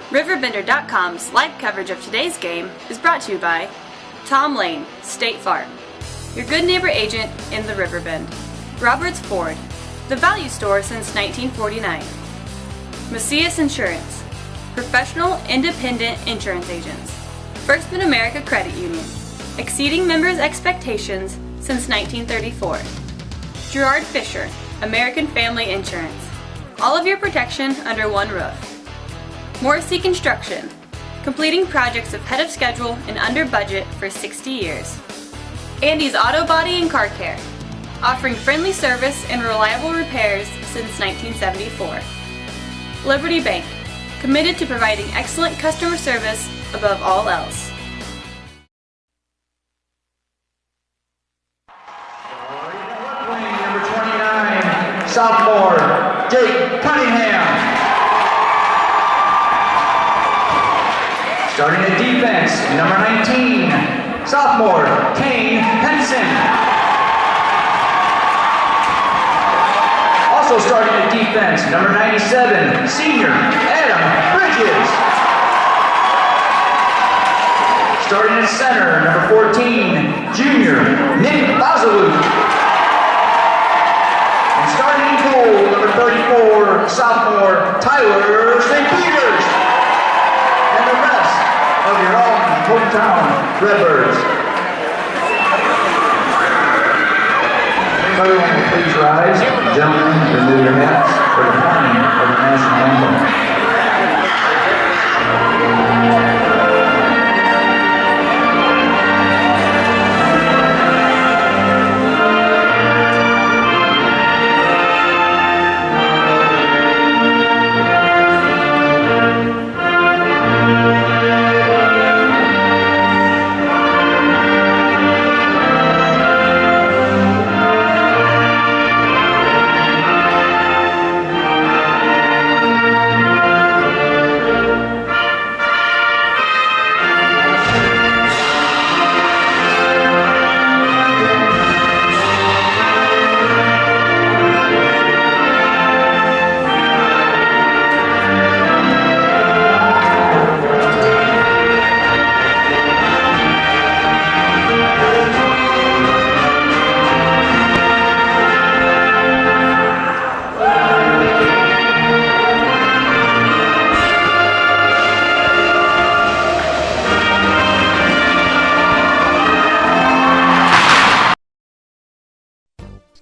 RiverBender.com's live coverage of today's game is brought to you by Tom Lane, State Farm, your good neighbor agent in the Riverbend. Roberts Ford, the value store since 1949. Macias Insurance, professional independent insurance agents. First Mid-America Credit Union, exceeding members' expectations since 1934. Gerard Fisher, American Family Insurance. All of your protection under one roof. Morrissey Construction, completing projects ahead of schedule and under budget for 60 years. Andy's Auto Body and Car Care, offering friendly service and reliable repairs since 1974. Liberty Bank, committed to providing excellent customer service above all else. Number 29, sophomore, Jake Cunningham. Starting at defense, number 19, sophomore, Kane Henson. Also starting at defense, number 97, senior, Adam Bridges. Starting at center, number 14, junior, Nick Bazalou. And starting in goal, number 34, sophomore, Tyler St. Peters. And the rest of your own hometown Redbirds. Everyone will please rise. Gentlemen, remove your hats for the playing of the national anthem.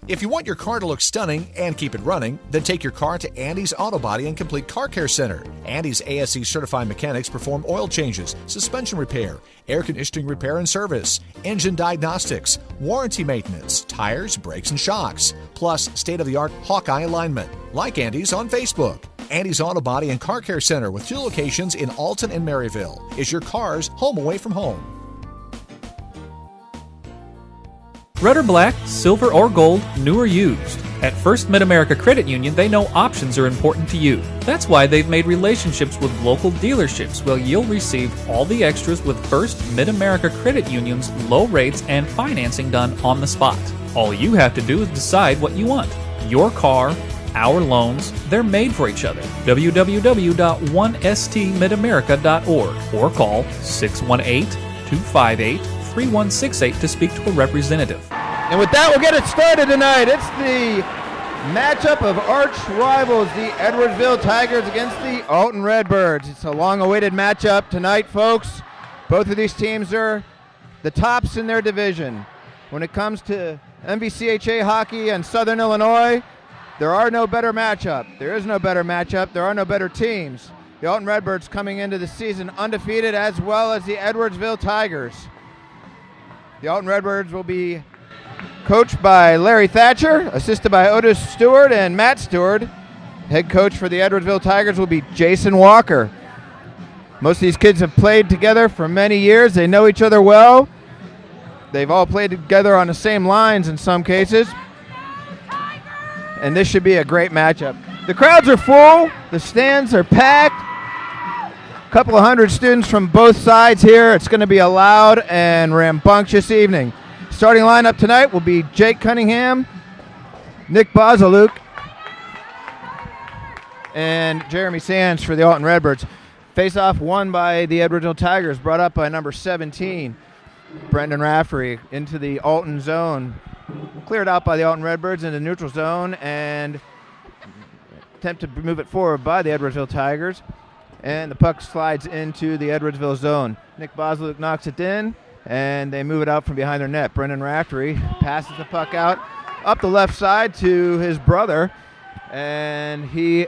If you want your car to look stunning and keep it running, then take your car to Andy's Auto Body and Complete Car Care Center. Andy's ASE certified mechanics perform oil changes, suspension repair, air conditioning repair and service, engine diagnostics, warranty maintenance, tires, brakes, and shocks, plus state-of-the-art Hawkeye alignment. Like Andy's on Facebook. Andy's Auto Body and Car Care Center with 2 locations in Alton and Maryville is your car's home away from home. Red or black, silver or gold, new or used. At First Mid-America Credit Union, they know options are important to you. That's why they've made relationships with local dealerships where you'll receive all the extras with First Mid-America Credit Union's low rates and financing done on the spot. All you have to do is decide what you want. Your car, our loans, they're made for each other. www.1stmidamerica.org or call 618-258-3168 to speak to a representative. And with that, we'll get it started tonight. It's the matchup of arch rivals, the Edwardsville Tigers against the Alton Redbirds. It's a long-awaited matchup tonight, folks. Both of these teams are the tops in their division. When it comes to MVCHA hockey and Southern Illinois, there are no better matchup. There is no better matchup. There are no better teams. The Alton Redbirds coming into the season undefeated, as well as the Edwardsville Tigers. The Alton Redbirds will be coached by Larry Thatcher, assisted by Otis Stewart and Matt Stewart. Head coach for the Edwardsville Tigers will be Jason Walker. Most of these kids have played together for many years. They know each other well. They've all played together on the same lines in some cases. And this should be a great matchup. The crowds are full. The stands are packed. A couple of hundred students from both sides here. It's going to be a loud and rambunctious evening. Starting lineup tonight will be Jake Cunningham, Nick Bazaluk, and Jeremy Sands for the Alton Redbirds. Face-off won by the Edwardsville Tigers, brought up by number 17, Brendan Rafferty, into the Alton zone. Cleared out by the Alton Redbirds into neutral zone, and attempt to move it forward by the Edwardsville Tigers. And the puck slides into the Edwardsville zone. Nick Bosluck knocks it in, and they move it out from behind their net. Brendan Rafferty passes the puck out up the left side to his brother, and he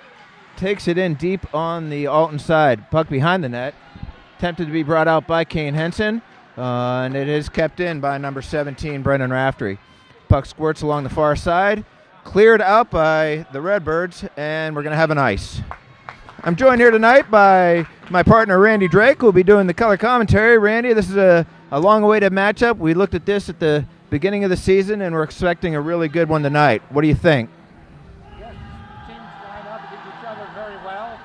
takes it in deep on the Alton side. Puck behind the net. Attempted to be brought out by Kane Henson, and it is kept in by number 17, Brendan Rafferty. Puck squirts along the far side. Cleared out by the Redbirds, and we're going to have an ice. I'm joined here tonight by my partner, Randy Drake, who will be doing the color commentary. Randy, this is a long-awaited matchup. We looked at this at the beginning of the season, and we're expecting a really good one tonight. What do you think? Yes, teams line up against each other very well.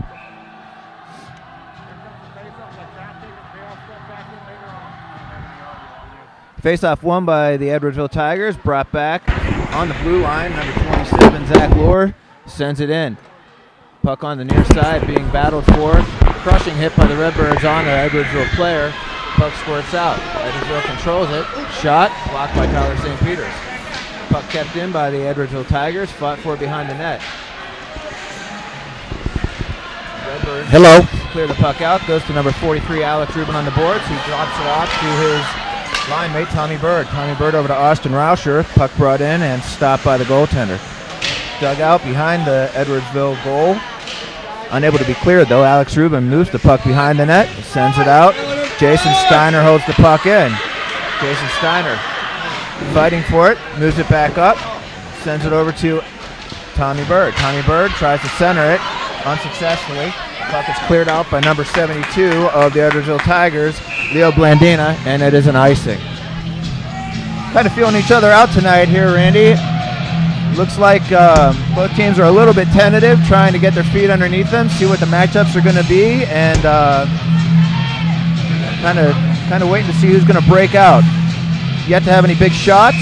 Here comes the face-off. Let John take it. They all step back in later on. Face-off won by the Edwardsville Tigers. Brought back on the blue line. Number 27, Zach Lohr, sends it in. Puck on the near side being battled for. Crushing hit by the Redbirds on the Edwardsville player. Puck squirts out. Edwardsville controls it. Shot blocked by Tyler St. Peters. Puck kept in by the Edwardsville Tigers. Fought for behind the net. Redbirds clear the puck out. Goes to number 43, Alex Rubin on the boards. He drops it off to his line mate, Tommy Bird. Tommy Bird over to Austin Rauscher. Puck brought in and stopped by the goaltender. Dug out behind the Edwardsville goal. Unable to be cleared, though. Alex Rubin moves the puck behind the net, sends it out. Jason Steiner holds the puck in. Jason Steiner fighting for it, moves it back up, sends it over to Tommy Bird. Tommy Bird tries to center it unsuccessfully. Puck is cleared out by number 72 of the Edwardsville Tigers, Leo Blandina, and it is an icing. Kind of feeling each other out tonight here, Randy. Looks like both teams are a little bit tentative, trying to get their feet underneath them, see what the matchups are going to be, and kind of waiting to see who's going to break out. Yet to have any big shots.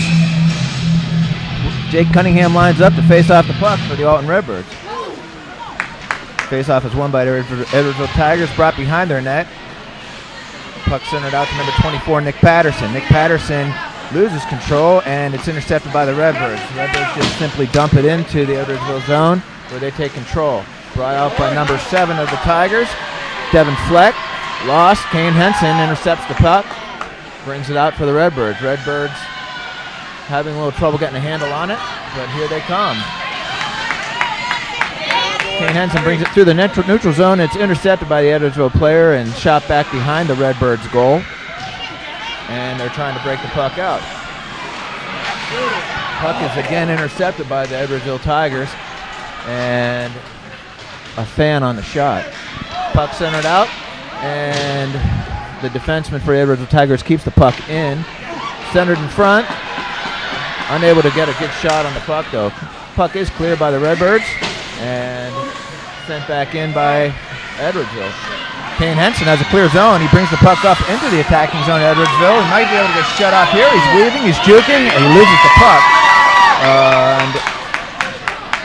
Jake Cunningham lines up to face off the puck for the Alton Redbirds. Face-off is won by the Edwardsville Tigers, brought behind their net. Puck centered out to number 24, Nick Patterson. Nick Patterson loses control, and it's intercepted by the Redbirds. The Redbirds just simply dump it into the Edwardsville zone, where they take control. Brought out by number 7 of the Tigers, Devin Fleck. Lost. Kane Henson intercepts the puck, brings it out for the Redbirds. Redbirds having a little trouble getting a handle on it, but here they come. Kane Henson brings it through the neutral zone. It's intercepted by the Edwardsville player and shot back behind the Redbirds goal. And they're trying to break the puck out. Puck is again intercepted by the Edwardsville Tigers, and a fan on the shot. Puck centered out, and the defenseman for the Edwardsville Tigers keeps the puck in. Centered in front, unable to get a good shot on the puck though. Puck is cleared by the Redbirds and sent back in by Edwardsville. Kane Henson has a clear zone. He brings the puck up into the attacking zone of Edwardsville. He might be able to get shut off here. He's weaving, he's juking, and he loses the puck. And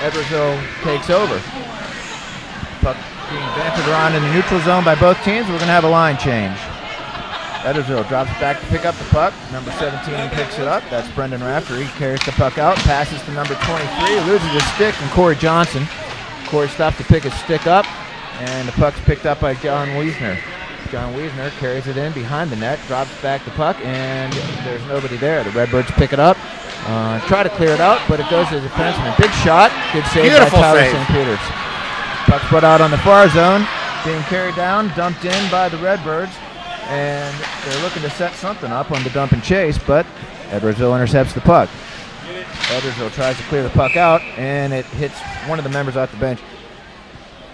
Edwardsville takes over. Puck being bantered around in the neutral zone by both teams. We're going to have a line change. Edwardsville drops back to pick up the puck. Number 17 picks it up. That's Brendan Rafferty. He carries the puck out, passes to number 23, loses his stick, and Corey Johnson. Corey stops to pick his stick up. And the puck's picked up by John Wiesner. John Wiesner carries it in behind the net, drops back the puck, and there's nobody there. The Redbirds pick it up, try to clear it out, but it goes to the defenseman. Big shot, good save by Tyler St. Peters. Puck's put out on the far zone, being carried down, dumped in by the Redbirds, and they're looking to set something up on the dump and chase, but Edwardsville intercepts the puck. Edwardsville tries to clear the puck out, and it hits one of the members off the bench.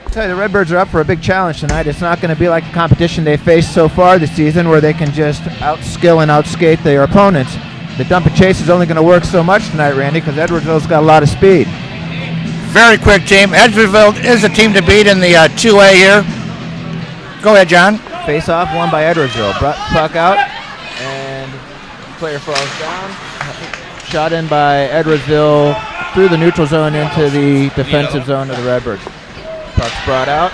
I'll tell you, the Redbirds are up for a big challenge tonight. It's not going to be like the competition they've faced so far this season, where they can just outskill and outskate their opponents. The dump and chase is only going to work so much tonight, Randy, because Edwardsville's got a lot of speed. Very quick, team. Edwardsville is a team to beat in the 2A here. Go ahead, John. Face-off won by Edwardsville. Puck out, and player falls down. Shot in by Edwardsville through the neutral zone into the defensive zone of the Redbirds. Puck's brought out.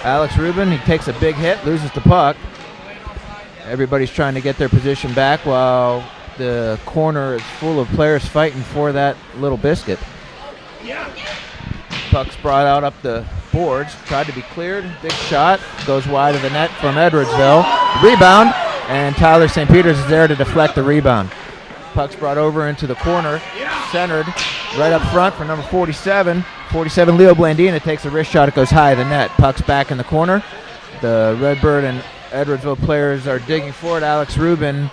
Alex Rubin, he takes a big hit, loses the puck. Everybody's trying to get their position back while the corner is full of players fighting for that little biscuit. Puck's brought out up the boards, tried to be cleared, big shot, goes wide of the net from Edwardsville. Rebound, and Tyler St. Peters is there to deflect the rebound. Puck's brought over into the corner, centered right up front for number 47. 47 Leo Blandina takes a wrist shot, it goes high of the net. Puck's back in the corner. The Redbird and Edwardsville players are digging for it. Alex Rubin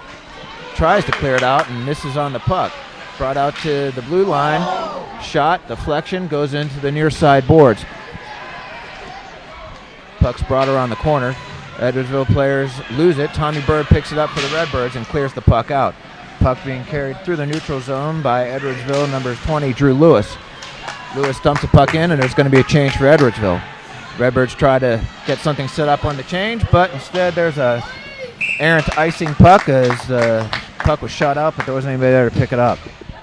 tries to clear it out and misses on the puck. Brought out to the blue line, shot, deflection, goes into the near side boards. Puck's brought around the corner. Edwardsville players lose it. Tommy Bird picks it up for the Redbirds and clears the puck out. Puck being carried through the neutral zone by Edwardsville, number 20, Drew Lewis. Lewis dumps the puck in, and there's going to be a change for Edwardsville. Redbirds try to get something set up on the change, but instead there's a errant icing puck as the puck was shot out, but there wasn't anybody there to pick it up.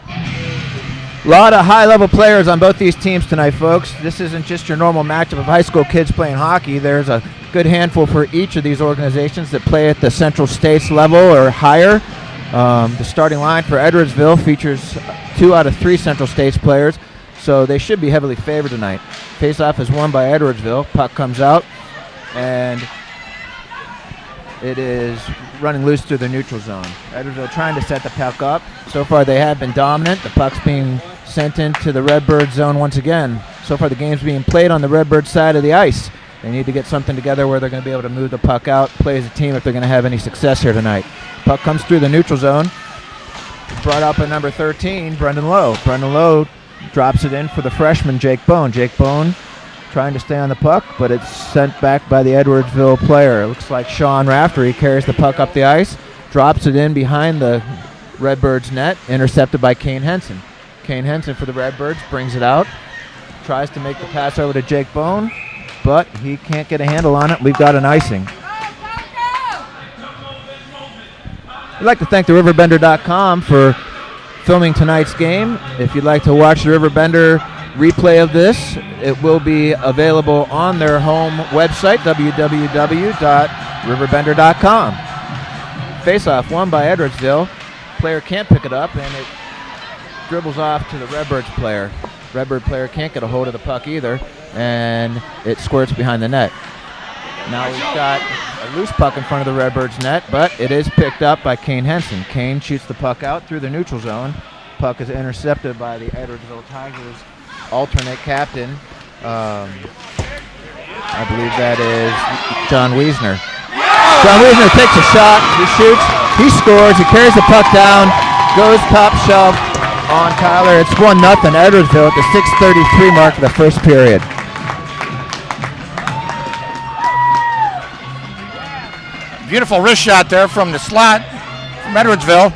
A lot of high-level players on both these teams tonight, folks. This isn't just your normal matchup of high school kids playing hockey. There's a good handful for each of these organizations that play at the Central States level or higher. The starting line for Edwardsville features 2 out of 3 Central States players, so they should be heavily favored tonight. Face-off is won by Edwardsville. Puck comes out, and it is running loose through the neutral zone. Edwardsville trying to set the puck up. So far they have been dominant. The puck's being sent into the Redbird zone once again. So far the game's being played on the Redbird side of the ice. They need to get something together where they're going to be able to move the puck out, play as a team if they're going to have any success here tonight. Puck comes through the neutral zone. Brought up by number 13, Brendan Lowe. Brendan Lowe drops it in for the freshman, Jake Bone. Jake Bone trying to stay on the puck, but it's sent back by the Edwardsville player. It looks like Sean Raftery carries the puck up the ice, drops it in behind the Redbirds net, intercepted by Kane Henson. Kane Henson for the Redbirds brings it out, tries to make the pass over to Jake Bone, but he can't get a handle on it. We've got an icing. I'd like to thank the RiverBender.com for filming tonight's game. If you'd like to watch the RiverBender replay of this, it will be available on their home website, www.RiverBender.com. Face-off won by Edwardsville. Player can't pick it up, and it dribbles off to the Redbirds player. Redbird player can't get a hold of the puck either, and it squirts behind the net. Now we've got a loose puck in front of the Redbirds net, but it is picked up by Kane Henson. Kane shoots the puck out through the neutral zone. Puck is intercepted by the Edwardsville Tigers alternate captain. I believe that is John Wiesner. John Wiesner takes a shot, he shoots, he scores, he carries the puck down, goes top shelf on Tyler. It's 1-0 Edwardsville at the 6:33 mark of the first period. Beautiful wrist shot there from the slot from Edwardsville.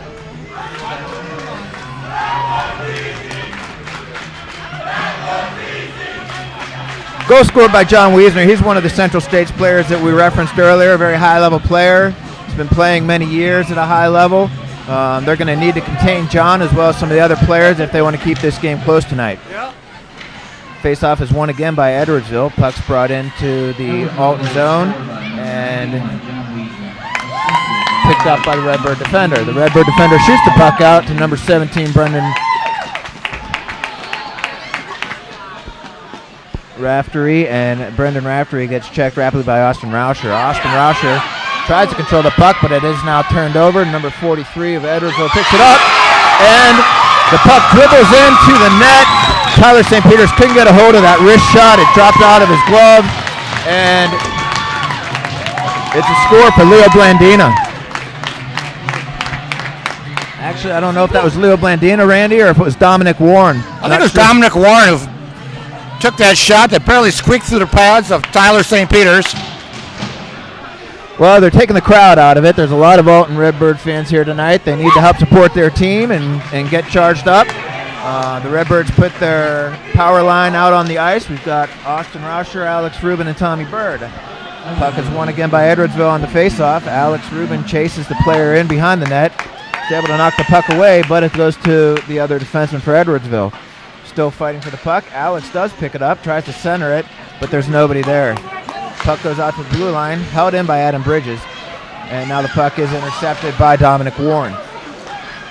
Goal scored by John Wiesner. He's one of the Central States players that we referenced earlier, a very high-level player. He's been playing many years at a high level. They're going to need to contain John as well as some of the other players if they want to keep this game close tonight. Face-off is won again by Edwardsville. Puck's brought into the Alton zone and picked up by the Redbird defender. The Redbird defender shoots the puck out to number 17, Brendan Raftery, and Brendan Raftery gets checked rapidly by Austin Rauscher. Austin Rauscher tries to control the puck, but it is now turned over. Number 43 of Edwardsville picks it up, and the puck dribbles into the net. Tyler St. Peters couldn't get a hold of that wrist shot. It dropped out of his glove, and it's a score for Leo Blandina. Actually, I don't know if that was Leo Blandina, Randy, or if it was Dominic Warren. I think it was Dominic Warren who took that shot that barely squeaked through the pads of Tyler St. Peters. Well, they're taking the crowd out of it. There's a lot of Alton Redbird fans here tonight. They need to help support their team and get charged up. The Redbirds put their power line out on the ice. We've got Austin Rauscher, Alex Rubin, and Tommy Bird. Puck is won again by Edwardsville on the faceoff. Alex Rubin chases the player in behind the net. He's able to knock the puck away, but it goes to the other defenseman for Edwardsville. Still fighting for the puck. Alex does pick it up, tries to center it, but there's nobody there. Puck goes out to the blue line, held in by Adam Bridges. And now the puck is intercepted by Dominic Warren.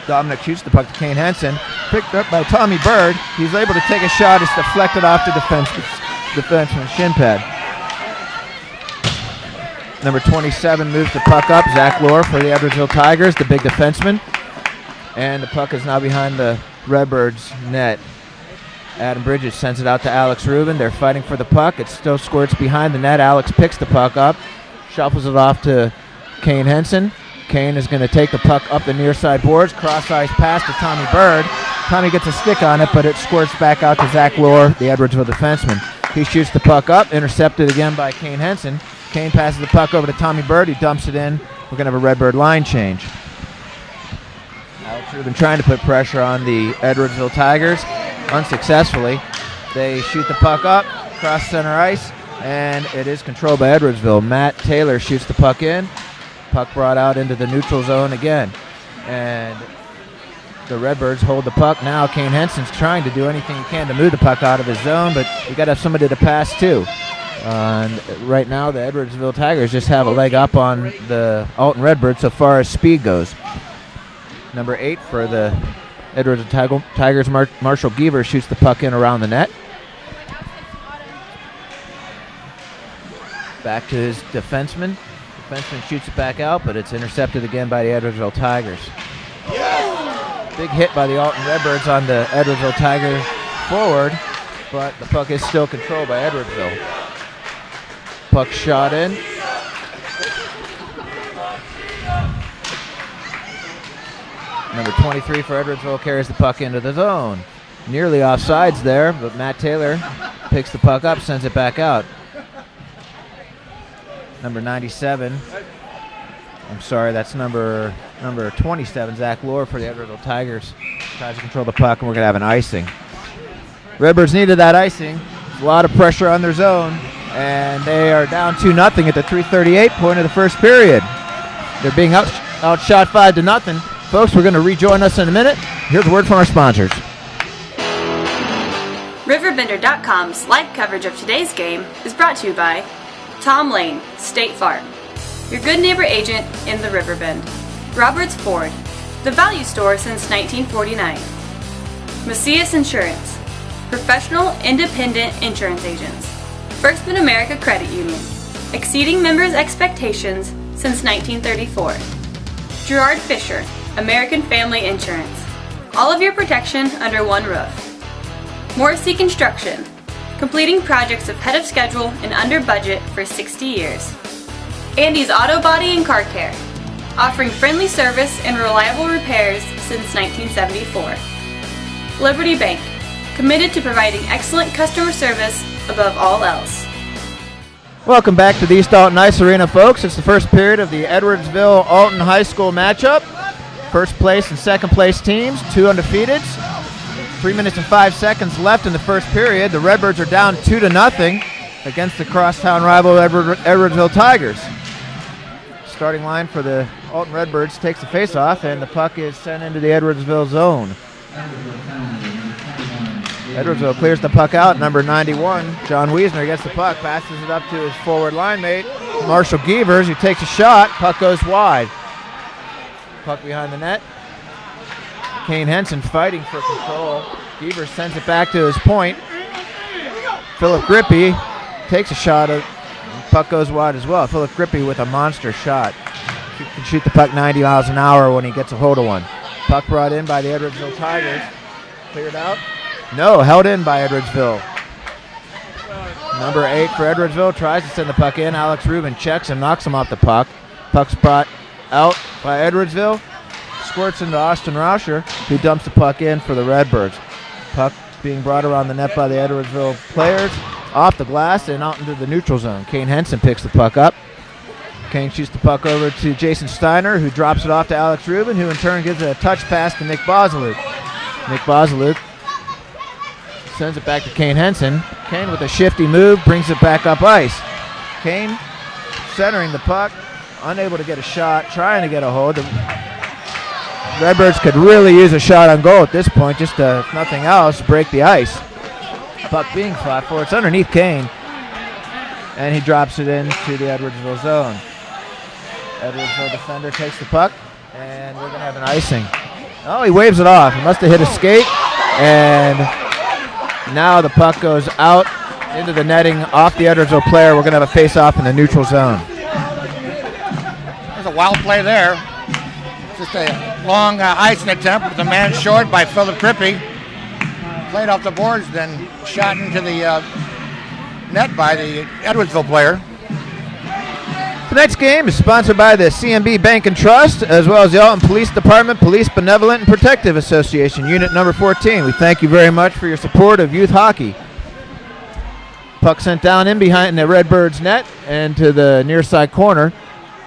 Dominic shoots the puck to Kane Henson. Picked up by Tommy Bird. He's able to take a shot. It's deflected off the defenseman's shin pad. Number 27 moves the puck up. Zach Lohr for the Edwardsville Tigers, the big defenseman. And the puck is now behind the Redbirds' net. Adam Bridges sends it out to Alex Rubin. They're fighting for the puck. It still squirts behind the net. Alex picks the puck up, shuffles it off to Kane Henson. Kane is going to take the puck up the near side boards. Cross-ice pass to Tommy Bird. Tommy gets a stick on it, but it squirts back out to Zach Lohr, the Edwardsville defenseman. He shoots the puck up, intercepted again by Kane Henson. Kane passes the puck over to Tommy Bird. He dumps it in. We're going to have a Redbird line change. Alex Rubin trying to put pressure on the Edwardsville Tigers. Unsuccessfully. They shoot the puck up, cross center ice, and it is controlled by Edwardsville. Matt Taylor shoots the puck in. Puck brought out into the neutral zone again. And the Redbirds hold the puck now. Kane Henson's trying to do anything he can to move the puck out of his zone, but you got to have somebody to pass to. And right now, the Edwardsville Tigers just have a leg up on the Alton Redbirds so far as speed goes. Number 8 for the Edwardsville Tigers, Marshall Geaver shoots the puck in around the net. Back to his defenseman. Defenseman shoots it back out, but it's intercepted again by the Edwardsville Tigers. Big hit by the Alton Redbirds on the Edwardsville Tiger forward, but the puck is still controlled by Edwardsville. Puck shot in. Number 23 for Edwardsville carries the puck into the zone. Nearly offsides there, but Matt Taylor picks the puck up, sends it back out. Number 97. I'm sorry, that's number 27, Zach Lohr for the Edwardsville Tigers. Tries to control the puck, and we're going to have an icing. Redbirds needed that icing. A lot of pressure on their zone, and they are down 2-0 at the 3:38 point of the first period. They're being outshot 5-0. Folks, we're going to rejoin us in a minute. Here's a word from our sponsors. RiverBender.com's live coverage of today's game is brought to you by Tom Lane, State Farm, your good neighbor agent in the Riverbend. Roberts Ford, the value store since 1949. Macias Insurance, professional independent insurance agents. First Mid-America Credit Union, exceeding members' expectations since 1934. Gerard Fisher, American Family Insurance. All of your protection under one roof. Morrissey Construction, completing projects ahead of schedule and under budget for 60 years. Andy's Auto Body and Car Care, offering friendly service and reliable repairs since 1974. Liberty Bank, committed to providing excellent customer service above all else. Welcome back to the East Alton Ice Arena, folks. It's the first period of the Edwardsville Alton High School matchup. First place and second place teams, 2 undefeateds. 3 minutes and 5 seconds left in the first period. The Redbirds are down 2-0 against the crosstown rival Edwardsville Tigers. Starting line for the Alton Redbirds takes the face-off, and the puck is sent into the Edwardsville zone. Edwardsville clears the puck out. Number 91, John Wiesner, gets the puck, passes it up to his forward line mate, Marshall Geavers, who takes a shot. Puck goes wide. Puck behind the net. Kane Henson fighting for control. Geavers sends it back to his point. Philip Grippy takes a shot. Puck goes wide as well. Philip Grippy with a monster shot. He can shoot the puck 90 miles an hour when he gets a hold of one. Puck brought in by the Edwardsville Tigers. Cleared out. No, held in by Edwardsville. Number 8 for Edwardsville tries to send the puck in. Alex Rubin checks and knocks him off the puck. Puck's brought out by Edwardsville. Squirts into Austin Rauscher, who dumps the puck in for the Redbirds. Puck being brought around the net by the Edwardsville players. Off the glass and out into the neutral zone. Kane Henson picks the puck up. Kane shoots the puck over to Jason Steiner, who drops it off to Alex Rubin, who in turn gives a touch pass to Nick Bosaluk. Nick Bosaluk sends it back to Kane Henson. Kane with a shifty move brings it back up ice. Kane centering the puck, unable to get a shot, trying to get a hold. The Redbirds could really use a shot on goal at this point, just to, if nothing else, break the ice. Puck being fought for. It's underneath Kane. and he drops it into the Edwardsville zone. Edwardsville defender takes the puck, and we're going to have an icing. Oh, he waves it off. He must have hit a skate, and now the puck goes out into the netting off the Edwardsville player. We're going to have a face-off in the neutral zone. There's a wild play there. Just a long icing attempt with a man short by Philip Crippy. Played off the boards, then shot into the net by the Edwardsville player. Tonight's game is sponsored by the CMB Bank and Trust, as well as the Alton Police Department, Police Benevolent and Protective Association, Unit Number 14. We thank you very much for your support of youth hockey. Puck sent down in behind the Redbirds net and to the near side corner,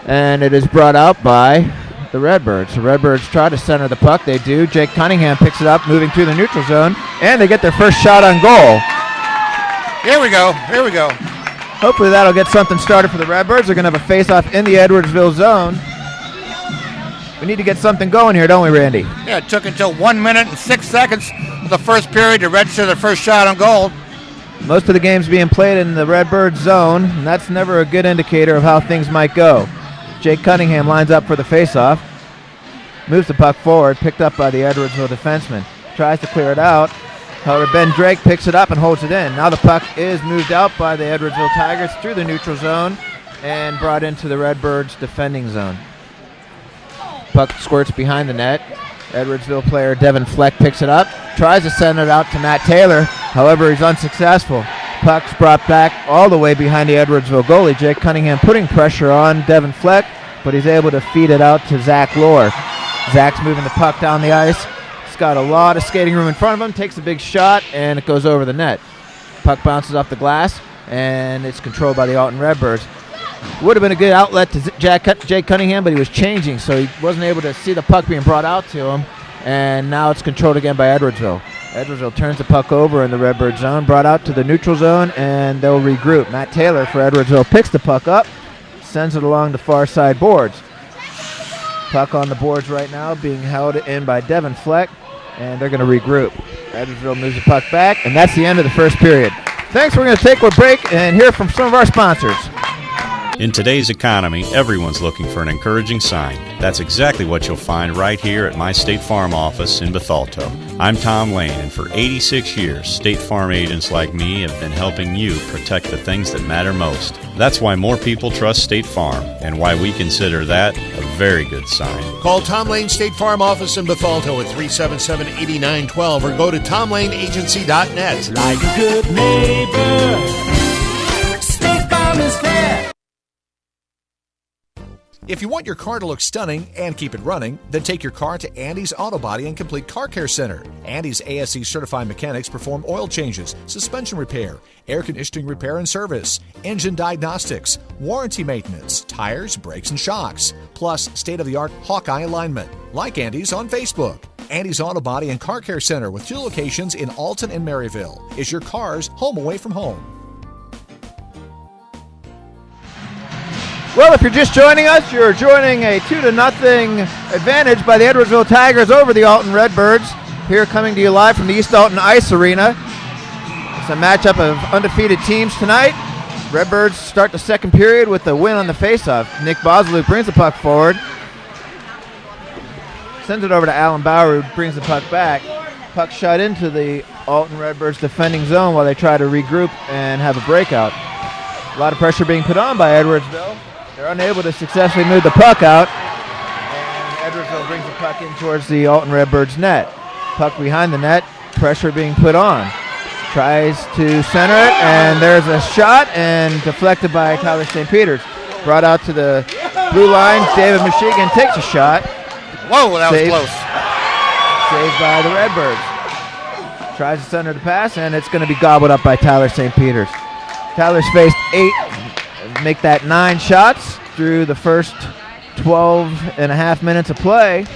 and it is brought out by the Redbirds. The Redbirds try to center the puck. They do. Jake Cunningham picks it up, moving through the neutral zone, and they get their first shot on goal. Here we go. Here we go. Hopefully that'll get something started for the Redbirds. They're going to have a face-off in the Edwardsville zone. We need to get something going here, don't we, Randy? Yeah, it took until 1 minute and 6 seconds of the first period to register their first shot on goal. Most of the games being played in the Redbird zone, and that's never a good indicator of how things might go. Jake Cunningham lines up for the face-off, moves the puck forward, picked up by the Edwardsville defenseman. Tries to clear it out. However, Ben Drake picks it up and holds it in. Now the puck is moved out by the Edwardsville Tigers through the neutral zone and brought into the Redbirds defending zone. Puck squirts behind the net. Edwardsville player Devin Fleck picks it up, tries to send it out to Matt Taylor. However, he's unsuccessful. Puck's brought back all the way behind the Edwardsville goalie. Jake Cunningham putting pressure on Devin Fleck, but he's able to feed it out to Zach Lohr. Zach's moving the puck down the ice. He's got a lot of skating room in front of him, takes a big shot, and it goes over the net. Puck bounces off the glass, and it's controlled by the Alton Redbirds. Would have been a good outlet to Jake Cunningham, but he was changing, so he wasn't able to see the puck being brought out to him, and now it's controlled again by Edwardsville. Edwardsville turns the puck over in the Redbird zone, brought out to the neutral zone, and they'll regroup. Matt Taylor for Edwardsville picks the puck up, sends it along the far side boards. Puck on the boards right now being held in by Devin Fleck, and they're going to regroup. Edwardsville moves the puck back, and that's the end of the first period. Thanks. We're going to take a break and hear from some of our sponsors. In today's economy, everyone's looking for an encouraging sign. That's exactly what you'll find right here at my State Farm office in Bethalto. I'm Tom Lane, and for 86 years, State Farm agents like me have been helping you protect the things that matter most. That's why more people trust State Farm, and why we consider that a very good sign. Call Tom Lane State Farm office in Bethalto at 377-8912 or go to tomlaneagency.net. Like a good neighbor, State Farm is there. If you want your car to look stunning and keep it running, then take your car to Andy's Auto Body and Complete Car Care Center. Andy's ASE certified mechanics perform oil changes, suspension repair, air conditioning repair and service, engine diagnostics, warranty maintenance, tires, brakes, and shocks, plus state-of-the-art Hawkeye alignment. Like Andy's on Facebook. Andy's Auto Body and Car Care Center with 2 locations in Alton and Maryville is your car's home away from home. Well, if you're just joining us, you're joining a 2-0 advantage by the Edwardsville Tigers over the Alton Redbirds. Here coming to you live from the East Alton Ice Arena. It's a matchup of undefeated teams tonight. Redbirds start the second period with a win on the faceoff. Nick Bosluk brings the puck forward. Sends it over to Alan Bauer, who brings the puck back. Puck shot into the Alton Redbirds defending zone while they try to regroup and have a breakout. A lot of pressure being put on by Edwardsville. They're unable to successfully move the puck out, and Edwardsville brings the puck in towards the Alton Redbirds net. Puck behind the net, pressure being put on. Tries to center it, and there's a shot, and deflected by Tyler St. Peters. Brought out to the blue line, David Michigan takes a shot. Whoa, that was close. Saved by the Redbirds. Tries to center the pass, and it's going to be gobbled up by Tyler St. Peters. Tyler's faced 8, make that 9 shots through the first 12 and a half minutes of play.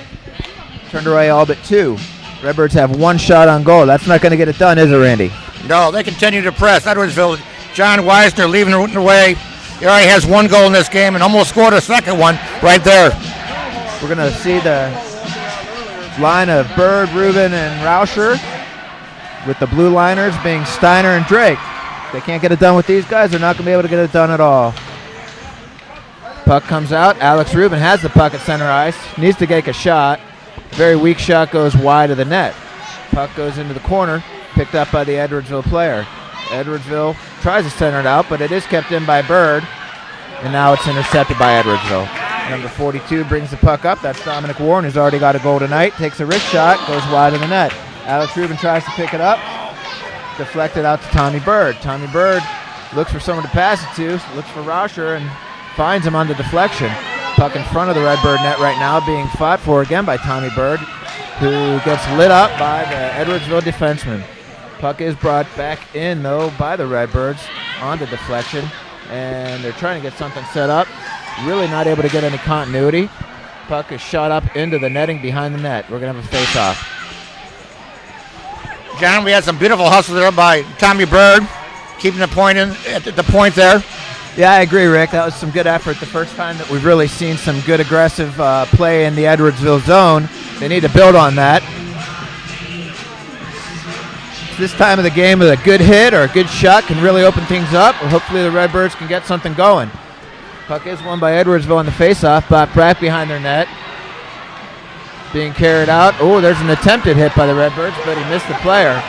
Turned away all but 2. Redbirds have 1 shot on goal. That's not going to get it done, is it, Randy? No, they continue to press. Edwardsville, John Weisner leaving it away. He already has 1 goal in this game and almost scored a second one right there. We're going to see the line of Bird, Rubin, and Rauscher, with the blue liners being Steiner and Drake. If they can't get it done with these guys, they're not going to be able to get it done at all. Puck comes out. Alex Rubin has the puck at center ice. Needs to take a shot. Very weak shot goes wide of the net. Puck goes into the corner, picked up by the Edwardsville player. Edwardsville tries to center it out, but it is kept in by Bird, and now it's intercepted by Edwardsville. Number 42 brings the puck up. That's Dominic Warren, who's already got a goal tonight. Takes a wrist shot, goes wide of the net. Alex Rubin tries to pick it up. Deflected out to Tommy Bird. Tommy Bird looks for someone to pass it to, looks for Rauscher, and finds him on the deflection. Puck in front of the Redbird net right now, being fought for again by Tommy Bird, who gets lit up by the Edwardsville defenseman. Puck is brought back in, though, by the Redbirds on the deflection, and they're trying to get something set up. Really not able to get any continuity. Puck is shot up into the netting behind the net. We're going to have a face-off. John, we had some beautiful hustle there by Tommy Bird, keeping the point in at the point there. Yeah, I agree, Rick. That was some good effort. The first time that we've really seen some good aggressive play in the Edwardsville zone. They need to build on that. This time of the game, with a good hit or a good shot can really open things up. Hopefully the Redbirds can get something going. Puck is won by Edwardsville on the faceoff, but back behind their net. Being carried out. Oh, there's an attempted hit by the Redbirds, but he missed the player.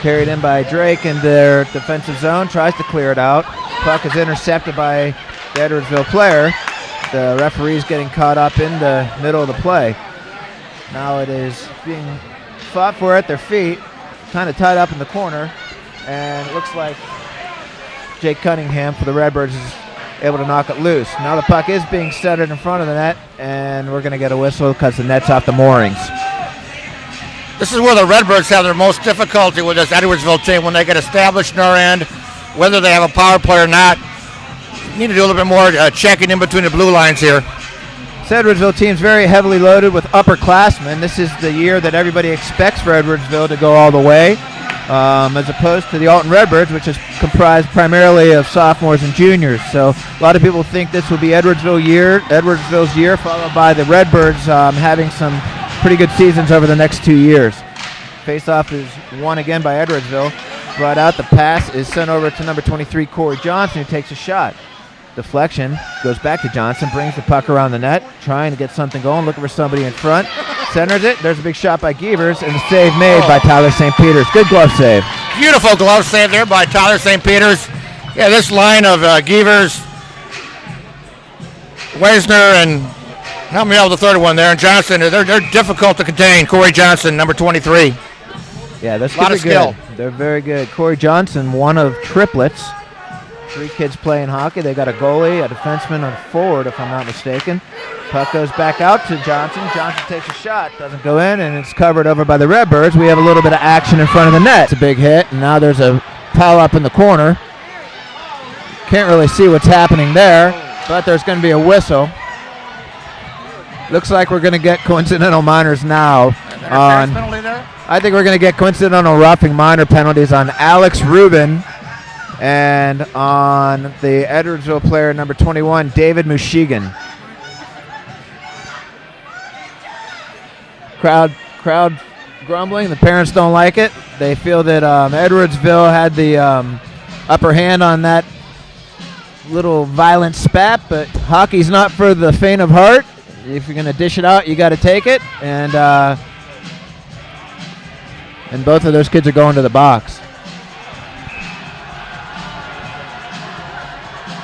Carried in by Drake in their defensive zone. Tries to clear it out. Puck is intercepted by the Edwardsville player. The referee's getting caught up in the middle of the play. Now it is being fought for at their feet. Kind of tied up in the corner. And it looks like Jake Cunningham for the Redbirds is able to knock it loose. Now the puck is being centered in front of the net, and we're going to get a whistle because the net's off the moorings. This is where the Redbirds have their most difficulty with this Edwardsville team when they get established in our end, whether they have a power play or not. Need to do a little bit more checking in between the blue lines here. This Edwardsville team's very heavily loaded with upperclassmen. This is the year that everybody expects for Edwardsville to go all the way, as opposed to the Alton Redbirds, which is comprised primarily of sophomores and juniors. So a lot of people think this will be Edwardsville's year, followed by the Redbirds having some pretty good seasons over the next 2 years. Faceoff is won again by Edwardsville. Brought out, the pass is sent over to number 23, Corey Johnson, who takes a shot. Deflection goes back to Johnson, brings the puck around the net, trying to get something going, looking for somebody in front. Centers it. There's a big shot by Gievers, and the save made by Tyler St. Peters. Good glove save. Beautiful glove save there by Tyler St. Peters. Yeah, this line of Gievers, Weisner, and help me out with the third one there, and Johnson, they're difficult to contain. Corey Johnson, number 23. Yeah, that's a lot of skill. They're very good. Corey Johnson, one of triplets. 3 kids playing hockey. They got a goalie, a defenseman, and a forward, if I'm not mistaken. Puck goes back out to Johnson. Johnson takes a shot, doesn't go in, and it's covered over by the Redbirds. We have a little bit of action in front of the net. It's a big hit, and now there's a foul up in the corner. Can't really see what's happening there, but there's going to be a whistle. Looks like we're going to get coincidental minors now. Penalty there? I think we're going to get coincidental roughing minor penalties on Alex Rubin and on the Edwardsville player number 21, David Mushigan. Crowd grumbling. The parents don't like it. They feel that Edwardsville had the upper hand on that little violent spat, but hockey's not for the faint of heart. If you're going to dish it out, you got to take it. And both of those kids are going to the box.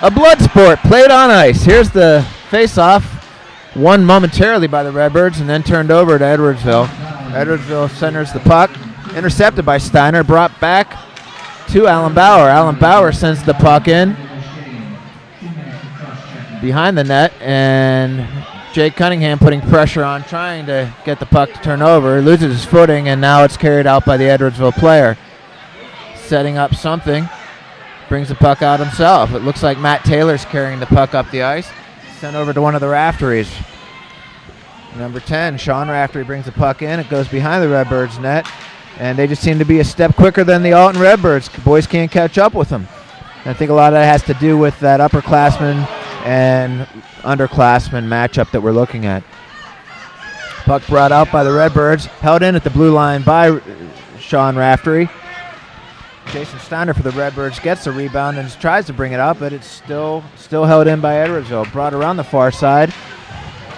A blood sport played on ice. Here's the face-off, won momentarily by the Redbirds and then turned over to Edwardsville. Edwardsville centers the puck, intercepted by Steiner, brought back to Alan Bauer. Alan Bauer sends the puck in behind the net, and Jake Cunningham putting pressure on, trying to get the puck to turn over. He loses his footing, and now it's carried out by the Edwardsville player. Setting up something. Brings the puck out himself. It looks like Matt Taylor's carrying the puck up the ice. Sent over to one of the Rafteries. Number 10, Sean Raftery brings the puck in. It goes behind the Redbirds net. And they just seem to be a step quicker than the Alton Redbirds. Boys can't catch up with them. And I think a lot of that has to do with that upperclassman and underclassman matchup that we're looking at. Puck brought out by the Redbirds. Held in at the blue line by Sean Raftery. Jason Steiner for the Redbirds gets the rebound and tries to bring it up, but it's still held in by Edwardsville. Brought around the far side.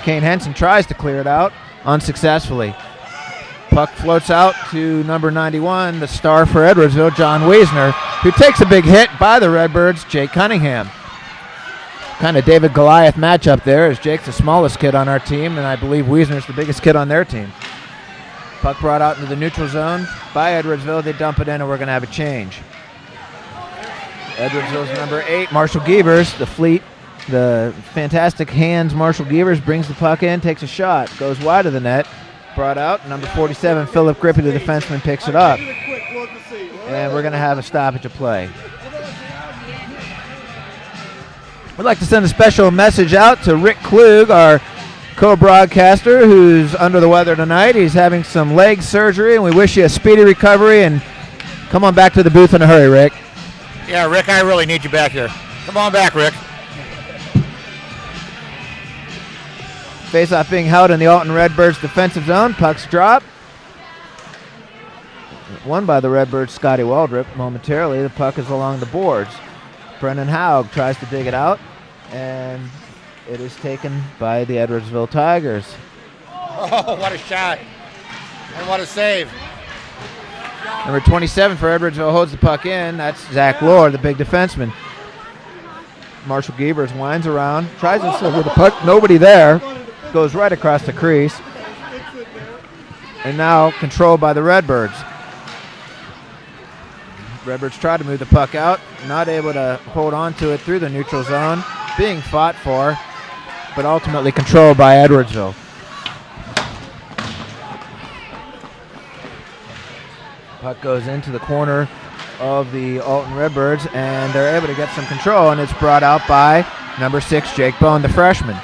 Kane Henson tries to clear it out unsuccessfully. Puck floats out to number 91, the star for Edwardsville, John Wiesner, who takes a big hit by the Redbirds, Jake Cunningham. Kind of David Goliath matchup there, as Jake's the smallest kid on our team, and I believe Wiesner's the biggest kid on their team. Puck brought out into the neutral zone by Edwardsville. They dump it in, and we're going to have a change. Edwardsville's number 8, Marshall Gievers, the fantastic hands. Marshall Gievers brings the puck in, takes a shot, goes wide of the net. Brought out, number 47, Philip Grippy, the defenseman, picks it up. And we're going to have a stoppage of play. We'd like to send a special message out to Rick Klug, our co-broadcaster, who's under the weather tonight. He's having some leg surgery, and we wish you a speedy recovery. And come on back to the booth in a hurry, Rick. Yeah, Rick, I really need you back here. Come on back, Rick. Face-off being held in the Alton Redbirds defensive zone. Pucks drop. Won by the Redbirds, Scotty Waldrop. Momentarily, the puck is along the boards. Brennan Haug tries to dig it out, and it is taken by the Edwardsville Tigers. Oh, what a shot. And what a save. Number 27 for Edwardsville holds the puck in. That's Zach Lohr, the big defenseman. Marshall Gievers winds around, tries to slip with the puck. Nobody there. Goes right across the crease. And now controlled by the Redbirds. Redbirds try to move the puck out. Not able to hold on to it through the neutral zone. Being fought for, but ultimately controlled by Edwardsville. Puck goes into the corner of the Alton Redbirds, and they're able to get some control, and it's brought out by number 6, Jake Bone, the freshman.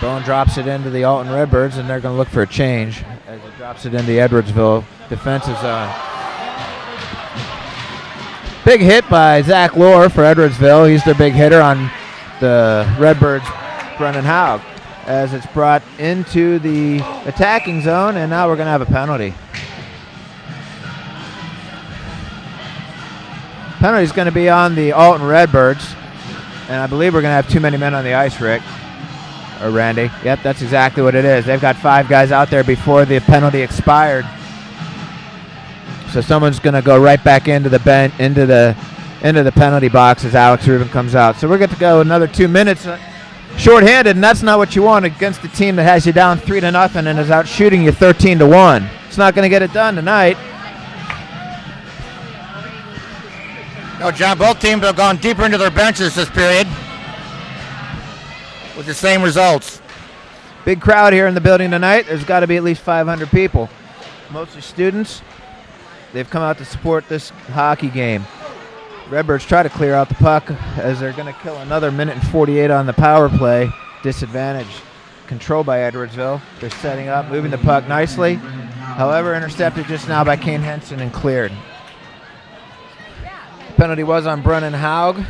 Bone drops it into the Alton Redbirds, and they're going to look for a change as it drops it into the Edwardsville defensive zone. Big hit by Zach Lohr for Edwardsville. He's their big hitter on the Redbirds, Brennan Haug, as it's brought into the attacking zone, and now we're going to have a penalty. Penalty's going to be on the Alton Redbirds, and I believe we're going to have too many men on the ice, Rick. Or Randy. Yep, that's exactly what it is. They've got 5 guys out there before the penalty expired. So someone's going to go right back into the penalty box as Alex Rubin comes out. So we're going to go another 2 minutes shorthanded, and that's not what you want against a team that has you down 3-0 and is out shooting you 13-1. It's not going to get it done tonight. No, John, both teams have gone deeper into their benches this period with the same results. Big crowd here in the building tonight. There's got to be at least 500 people. Mostly students. They've come out to support this hockey game. Redbirds try to clear out the puck as they're going to kill another minute and 48 on the power play. Disadvantage controlled by Edwardsville. They're setting up, moving the puck nicely. However, intercepted just now by Kane Henson and cleared. Penalty was on Brennan Haug.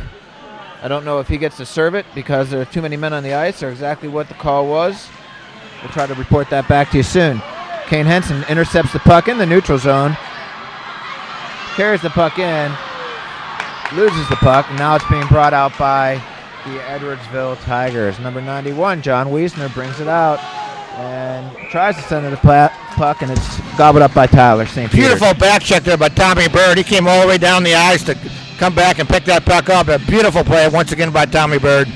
I don't know if he gets to serve it because there are too many men on the ice or exactly what the call was. We'll try to report that back to you soon. Kane Henson intercepts the puck in the neutral zone. Carries the puck in. Loses the puck. And now it's being brought out by the Edwardsville Tigers. Number 91, John Wiesner, brings it out and tries to send it the puck, and it's gobbled up by Tyler St. Peter. Beautiful back check there by Tommy Bird. He came all the way down the ice to come back and pick that puck up. A beautiful play once again by Tommy Bird.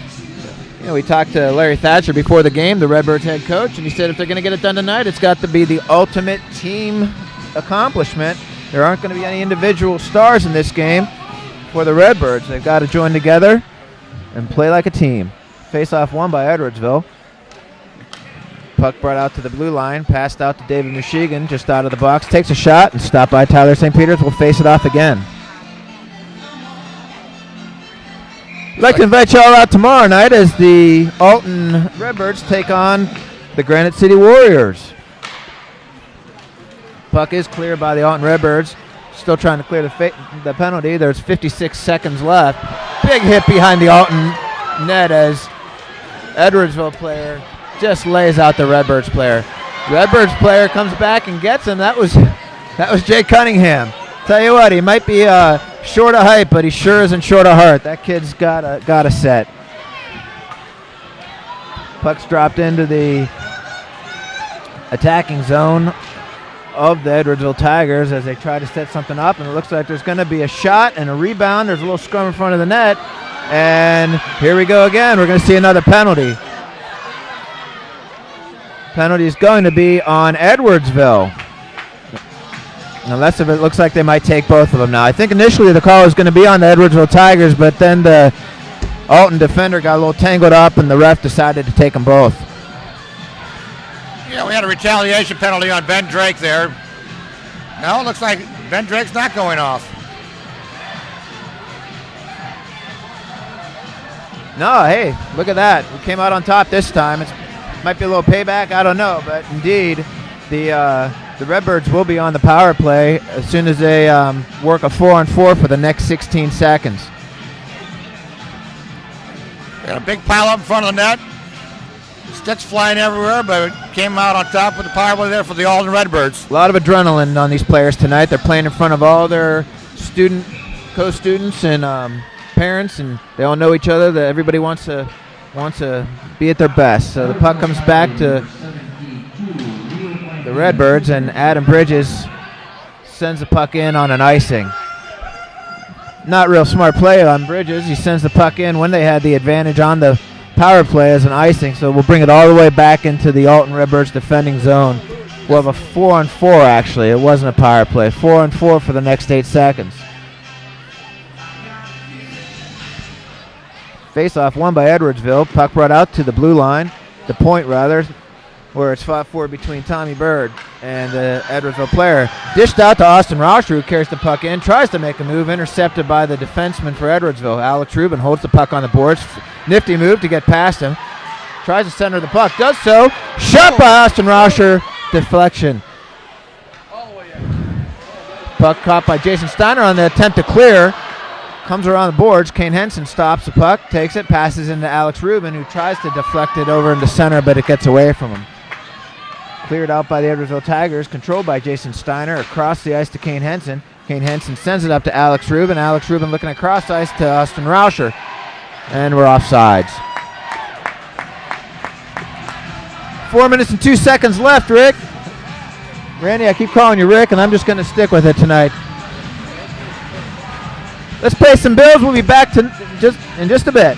You know, we talked to Larry Thatcher before the game, the Redbirds head coach, and he said if they're going to get it done tonight, it's got to be the ultimate team accomplishment. There aren't going to be any individual stars in this game for the Redbirds. They've got to join together and play like a team. Face-off won by Edwardsville. Puck brought out to the blue line, passed out to David Michigan, just out of the box, takes a shot, and stopped by Tyler St. Peter's. Will face it off again. I'd like to invite you all out tomorrow night as the Alton Redbirds take on the Granite City Warriors. Puck is cleared by the Alton Redbirds. Still trying to clear the penalty. There's 56 seconds left. Big hit behind the Alton net as Edwardsville player just lays out the Redbirds player. Redbirds player comes back and gets him. That was Jay Cunningham. Tell you what, he might be short of height, but he sure isn't short of heart. That kid's got a set. Puck's dropped into the attacking zone of the Edwardsville Tigers as they try to set something up, and it looks like there's going to be a shot and a rebound. There's a little scrum in front of the net, and here we go again. We're going to see another penalty. Penalty is going to be on Edwardsville. Unless if it looks like they might take both of them now. I think initially the call was going to be on the Edwardsville Tigers, but then the Alton defender got a little tangled up, and the ref decided to take them both. Yeah, we had a retaliation penalty on Ben Drake there. No, it looks like Ben Drake's not going off. No, hey, look at that. We came out on top this time. It might be a little payback, I don't know, but indeed the Redbirds will be on the power play as soon as they work a 4-on-4 for the next 16 seconds. Got a big pile up in front of the net. Sticks flying everywhere, but it came out on top with the power play there for the Alton Redbirds. A lot of adrenaline on these players tonight. They're playing in front of all their co-students and parents, and they all know each other. That everybody wants to be at their best. So the puck comes back to the Redbirds, and Adam Bridges sends the puck in on an icing. Not real smart play on Bridges. He sends the puck in when they had the advantage on the power play as an icing, so we'll bring it all the way back into the Alton Redbirds defending zone. We'll have a 4-on-4 actually. It wasn't a power play. 4-on-4 for the next 8 seconds. Face-off won by Edwardsville. Puck brought out to the blue line, the point rather, where it's fought for between Tommy Bird and the Edwardsville player. Dished out to Austin Rauscher, who carries the puck in, tries to make a move, intercepted by the defenseman for Edwardsville. Alex Rubin holds the puck on the boards. Nifty move to get past him. Tries to center the puck, does so. Shot by Austin Rauscher. Deflection. Puck caught by Jason Steiner on the attempt to clear. Comes around the boards. Kane Henson stops the puck, takes it, passes into Alex Rubin, who tries to deflect it over into center, but it gets away from him. Cleared out by the Edwardsville Tigers, controlled by Jason Steiner, across the ice to Kane Henson. Kane Henson sends it up to Alex Rubin. Alex Rubin looking across ice to Austin Rauscher. And we're offsides. 4 minutes and 2 seconds left, Rick. Randy, I keep calling you Rick, and I'm just going to stick with it tonight. Let's pay some bills. We'll be back in just a bit.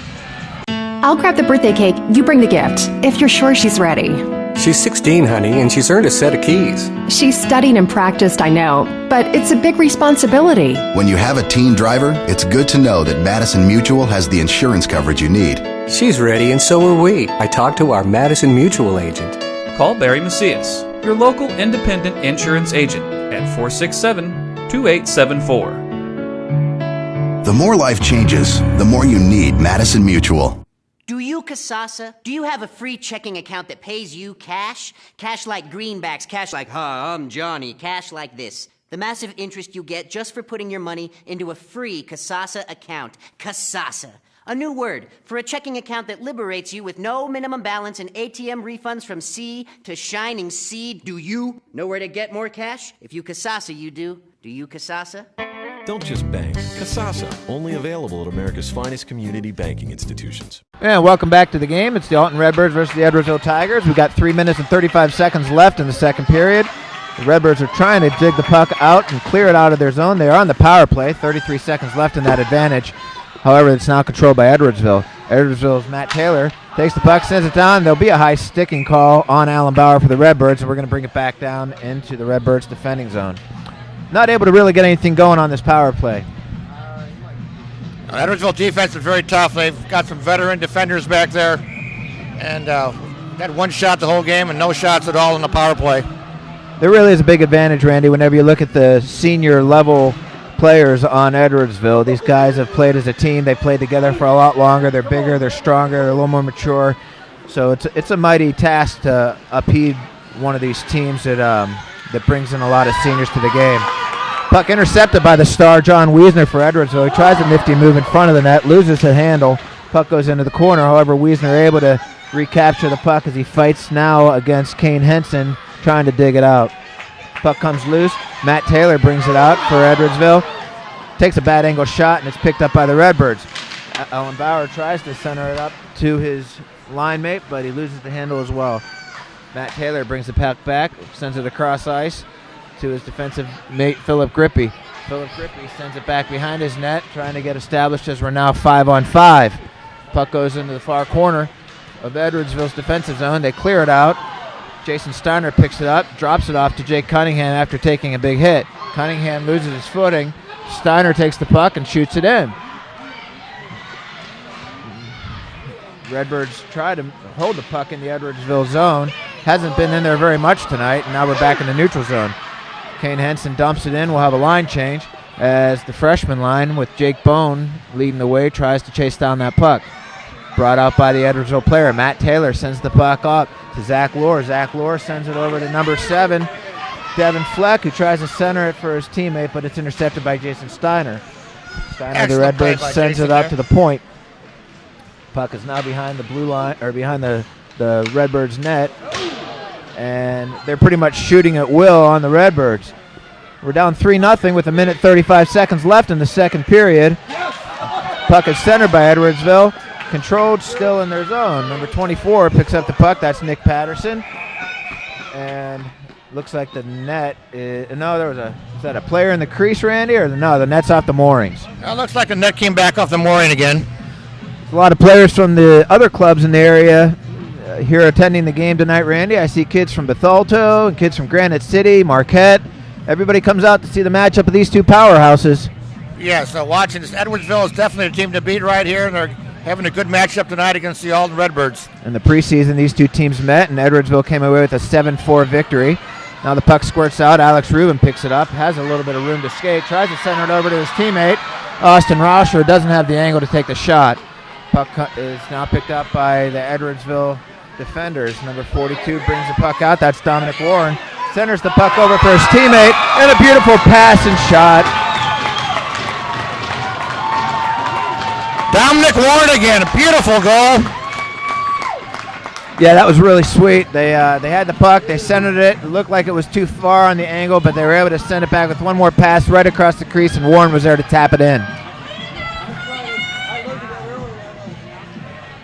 I'll grab the birthday cake. You bring the gift, if you're sure she's ready. She's 16, honey, and she's earned a set of keys. She's studied and practiced, I know, but it's a big responsibility. When you have a teen driver, it's good to know that Madison Mutual has the insurance coverage you need. She's ready, and so are we. I talked to our Madison Mutual agent. Call Barry Macias, your local independent insurance agent, at 467-2874. The more life changes, the more you need Madison Mutual. Do you, Kasasa? Do you have a free checking account that pays you cash? Cash like greenbacks, cash like, hi, I'm Johnny, cash like this. The massive interest you get just for putting your money into a free Kasasa account. Kasasa. A new word for a checking account that liberates you with no minimum balance and ATM refunds from sea to shining sea. Do you know where to get more cash? If you Kasasa, you do. Do you Kasasa? Don't just bank. Kasasa, only available at America's finest community banking institutions. And welcome back to the game. It's the Alton Redbirds versus the Edwardsville Tigers. We've got 3 minutes and 35 seconds left in the second period. The Redbirds are trying to dig the puck out and clear it out of their zone. They are on the power play. 33 seconds left in that advantage. However, it's now controlled by Edwardsville. Edwardsville's Matt Taylor takes the puck, sends it down. There'll be a high sticking call on Alan Bauer for the Redbirds, and we're going to bring it back down into the Redbirds' defending zone. Not able to really get anything going on this power play. Edwardsville defense is very tough. They've got some veteran defenders back there, and had one shot the whole game and no shots at all in the power play. There really is a big advantage, Randy, whenever you look at the senior level players on Edwardsville. These guys have played as a team. They've played together for a lot longer. They're bigger, they're stronger, they're a little more mature. So it's a mighty task to upheave one of these teams that brings in a lot of seniors to the game. Puck intercepted by the star, John Wiesner for Edwardsville. He tries a nifty move in front of the net, loses the handle. Puck goes into the corner. However, Wiesner able to recapture the puck as he fights now against Kane Henson, trying to dig it out. Puck comes loose. Matt Taylor brings it out for Edwardsville. Takes a bad angle shot, and it's picked up by the Redbirds. Alan Bauer tries to center it up to his line mate, but he loses the handle as well. Matt Taylor brings the puck back, sends it across ice to his defensive mate, Philip Grippy. Philip Grippy sends it back behind his net, trying to get established as we're now 5-on-5. Puck goes into the far corner of Edwardsville's defensive zone. They clear it out. Jason Steiner picks it up, drops it off to Jake Cunningham after taking a big hit. Cunningham loses his footing. Steiner takes the puck and shoots it in. Redbirds try to hold the puck in the Edwardsville zone. Hasn't been in there very much tonight, and now we're back in the neutral zone. Kane Henson dumps it in. We'll have a line change as the freshman line with Jake Bone leading the way tries to chase down that puck. Brought out by the Edwardsville player. Matt Taylor sends the puck up to Zach Lohr. Zach Lohr sends it over to number 7, Devin Fleck, who tries to center it for his teammate, but it's intercepted by Jason Steiner. Steiner, the Redbirds, sends it up to the point. Puck is now behind the blue line, or behind the Redbirds net, and they're pretty much shooting at will on the Redbirds. We're down 3-0 with 1:35 left in the second period. Puck is centered by Edwardsville, controlled still in their zone. Number 24 picks up the puck. That's Nick Patterson, and looks like the net is, is that a player in the crease, Randy, or no? The net's off the moorings. It looks like the net came back off the mooring again. A lot of players from the other clubs in the area here attending the game tonight, Randy. I see kids from Bethalto and kids from Granite City, Marquette. Everybody comes out to see the matchup of these two powerhouses. Yeah, so watching this, Edwardsville is definitely a team to beat right here, and they're having a good matchup tonight against the Alton Redbirds. In the preseason, these two teams met, and Edwardsville came away with a 7-4 victory. Now the puck squirts out. Alex Rubin picks it up, has a little bit of room to skate, tries to send it over to his teammate. Austin Rosher doesn't have the angle to take the shot. Puck is now picked up by the Edwardsville defenders. Number 42 brings the puck out. That's Dominic Warren. Centers the puck over for his teammate, and a beautiful pass and shot. Dominic Warren again, a beautiful goal. Yeah, that was really sweet. They had the puck, they centered it. It looked like it was too far on the angle, but they were able to send it back with one more pass right across the crease, and Warren was there to tap it in.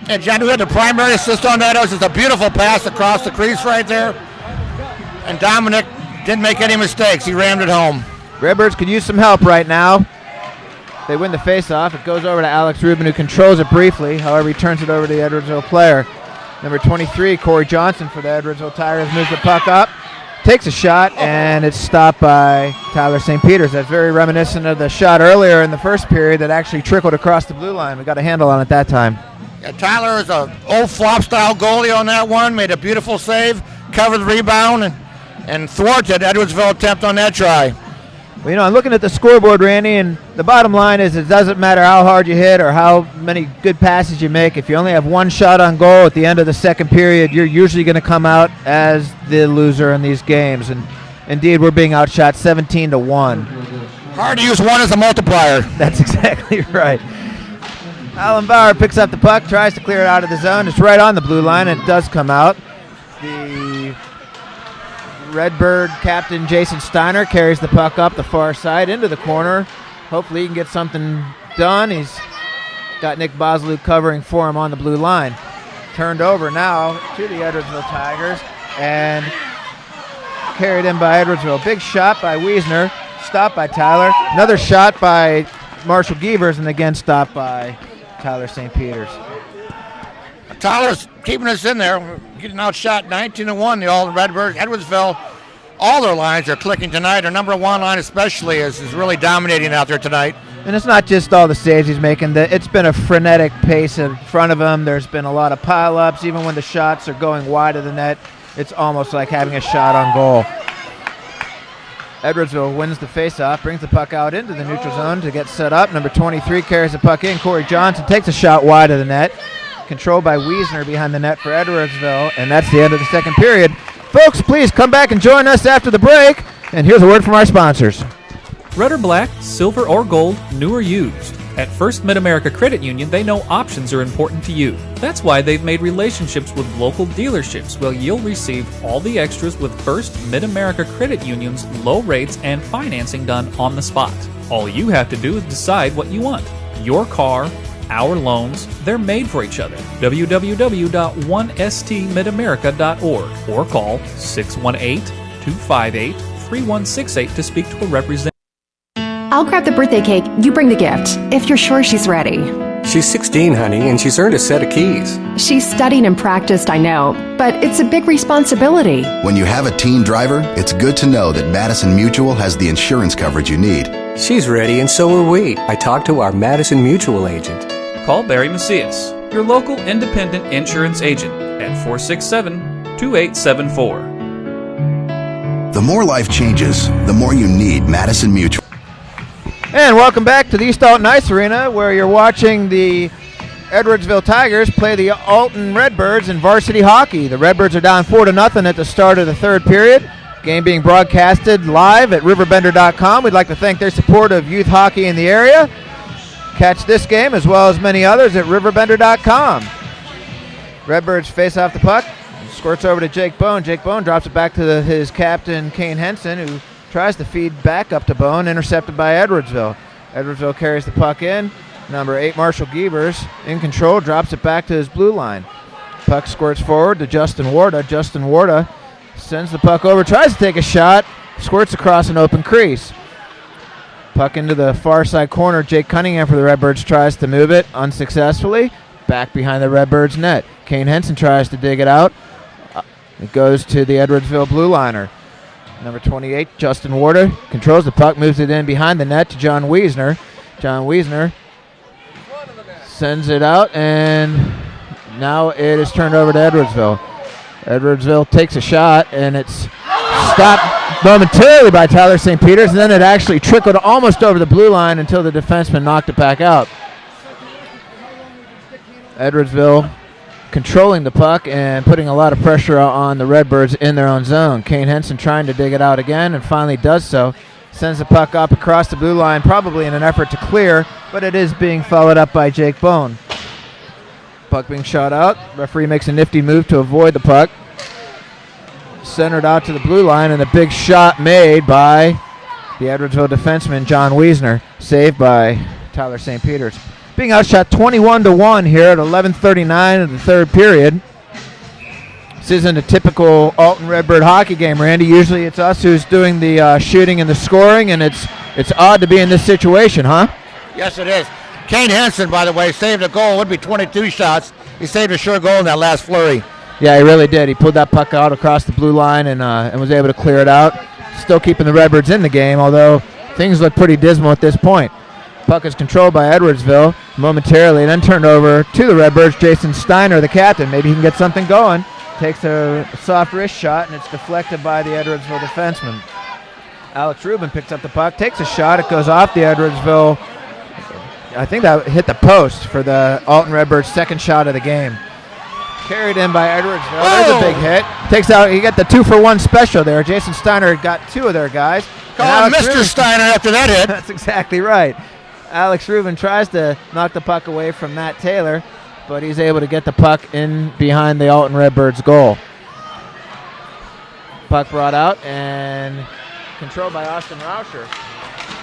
And John, who had the primary assist on that, it was just a beautiful pass across the crease right there. And Dominic didn't make any mistakes. He rammed it home. Redbirds could use some help right now. They win the faceoff. It goes over to Alex Rubin, who controls it briefly. However, he turns it over to the Edwardsville player. Number 23, Corey Johnson for the Edwardsville Tigers, moves the puck up, takes a shot, and it's stopped by Tyler St. Peters. That's very reminiscent of the shot earlier in the first period that actually trickled across the blue line. We got a handle on it that time. Yeah, Tyler is an old flop-style goalie on that one. Made a beautiful save, covered the rebound, and thwarted Edwardsville attempt on that try. Well, you know, I'm looking at the scoreboard, Randy, and the bottom line is it doesn't matter how hard you hit or how many good passes you make. If you only have one shot on goal at the end of the second period, you're usually going to come out as the loser in these games. And indeed, we're being outshot 17-1. Hard to use one as a multiplier. That's exactly right. Alan Bauer picks up the puck, tries to clear it out of the zone. It's right on the blue line, and it does come out. The Redbird captain Jason Steiner carries the puck up the far side into the corner. Hopefully he can get something done. He's got Nick Bosley covering for him on the blue line. Turned over now to the Edwardsville Tigers and carried in by Edwardsville. Big shot by Wiesner, stopped by Tyler. Another shot by Marshall Gievers, and again stopped by Tyler St. Peters. Tyler's keeping us in there. We're getting outshot 19-1. The Alton Redbirds. Edwardsville, all their lines are clicking tonight. Their number one line especially is really dominating out there tonight. And it's not just all the saves he's making. It's been a frenetic pace in front of him. There's been a lot of pile-ups. Even when the shots are going wide of the net, it's almost like having a shot on goal. Edwardsville wins the faceoff, brings the puck out into the neutral zone to get set up. Number 23 carries the puck in. Corey Johnson takes a shot wide of the net. Controlled by Wiesner behind the net for Edwardsville, and that's the end of the second period. Folks, please come back and join us after the break. And here's a word from our sponsors. Red or black, silver or gold, new or used. At First Mid-America Credit Union, they know options are important to you. That's why they've made relationships with local dealerships where you'll receive all the extras with First Mid-America Credit Union's low rates and financing done on the spot. All you have to do is decide what you want. Your car, our loans, they're made for each other. www.1stmidamerica.org or call 618-258-3168 to speak to a representative. I'll grab the birthday cake, you bring the gift, if you're sure she's ready. She's 16, honey, and she's earned a set of keys. She's studied and practiced, I know, but it's a big responsibility. When you have a teen driver, it's good to know that Madison Mutual has the insurance coverage you need. She's ready, and so are we. I talked to our Madison Mutual agent. Call Barry Macias, your local independent insurance agent, at 467-2874. The more life changes, the more you need Madison Mutual. And welcome back to the East Alton Ice Arena, where you're watching the Edwardsville Tigers play the Alton Redbirds in varsity hockey. The Redbirds are down 4-0 at the start of the third period. Game being broadcasted live at RiverBender.com. We'd like to thank their support of youth hockey in the area. Catch this game as well as many others at RiverBender.com. Redbirds face off the puck. Squirts over to Jake Bone. Jake Bone drops it back to his captain, Kane Henson, who tries to feed back up to Bone, intercepted by Edwardsville. Edwardsville carries the puck in. Number 8, Marshall Giebers, in control, drops it back to his blue line. Puck squirts forward to Justin Warda. Justin Warda sends the puck over, tries to take a shot, squirts across an open crease. Puck into the far side corner. Jake Cunningham for the Redbirds tries to move it unsuccessfully. Back behind the Redbirds net. Kane Henson tries to dig it out. It goes to the Edwardsville blue liner. Number 28, Justin Warder, controls the puck, moves it in behind the net to John Wiesner. John Wiesner sends it out, and now it is turned over to Edwardsville. Edwardsville takes a shot, and it's stopped momentarily by Tyler St. Peters, and then it actually trickled almost over the blue line until the defenseman knocked it back out. Edwardsville controlling the puck and putting a lot of pressure on the Redbirds in their own zone. Kane Henson trying to dig it out again and finally does so. Sends the puck up across the blue line, probably in an effort to clear, but it is being followed up by Jake Bone. Puck being shot out. Referee makes a nifty move to avoid the puck. Centered out to the blue line, and a big shot made by the Edwardsville defenseman, John Wiesner, saved by Tyler St. Peters. Being outshot 21-1 here at 11:39 of the third period. This isn't a typical Alton Redbird hockey game, Randy. Usually it's us who's doing the shooting and the scoring, and it's odd to be in this situation, huh? Yes, it is. Kane Henson, by the way, saved a goal. It would be 22 shots. He saved a sure goal in that last flurry. Yeah, he really did. He pulled that puck out across the blue line and was able to clear it out. Still keeping the Redbirds in the game, although things look pretty dismal at this point. Puck is controlled by Edwardsville momentarily, and then turned over to the Redbirds. Jason Steiner, the captain. Maybe he can get something going. Takes a soft wrist shot, and it's deflected by the Edwardsville defenseman. Alex Rubin picks up the puck, takes a shot. It goes off the Edwardsville. I think that hit the post for the Alton Redbirds' second shot of the game. Carried in by Edwardsville. There's a big hit. Takes out. You get the 2-for-1 special there. Jason Steiner got two of their guys. Call him Mr. Steiner after that hit. That's exactly right. Alex Rubin tries to knock the puck away from Matt Taylor, but he's able to get the puck in behind the Alton Redbirds goal. Puck brought out and controlled by Austin Rauscher.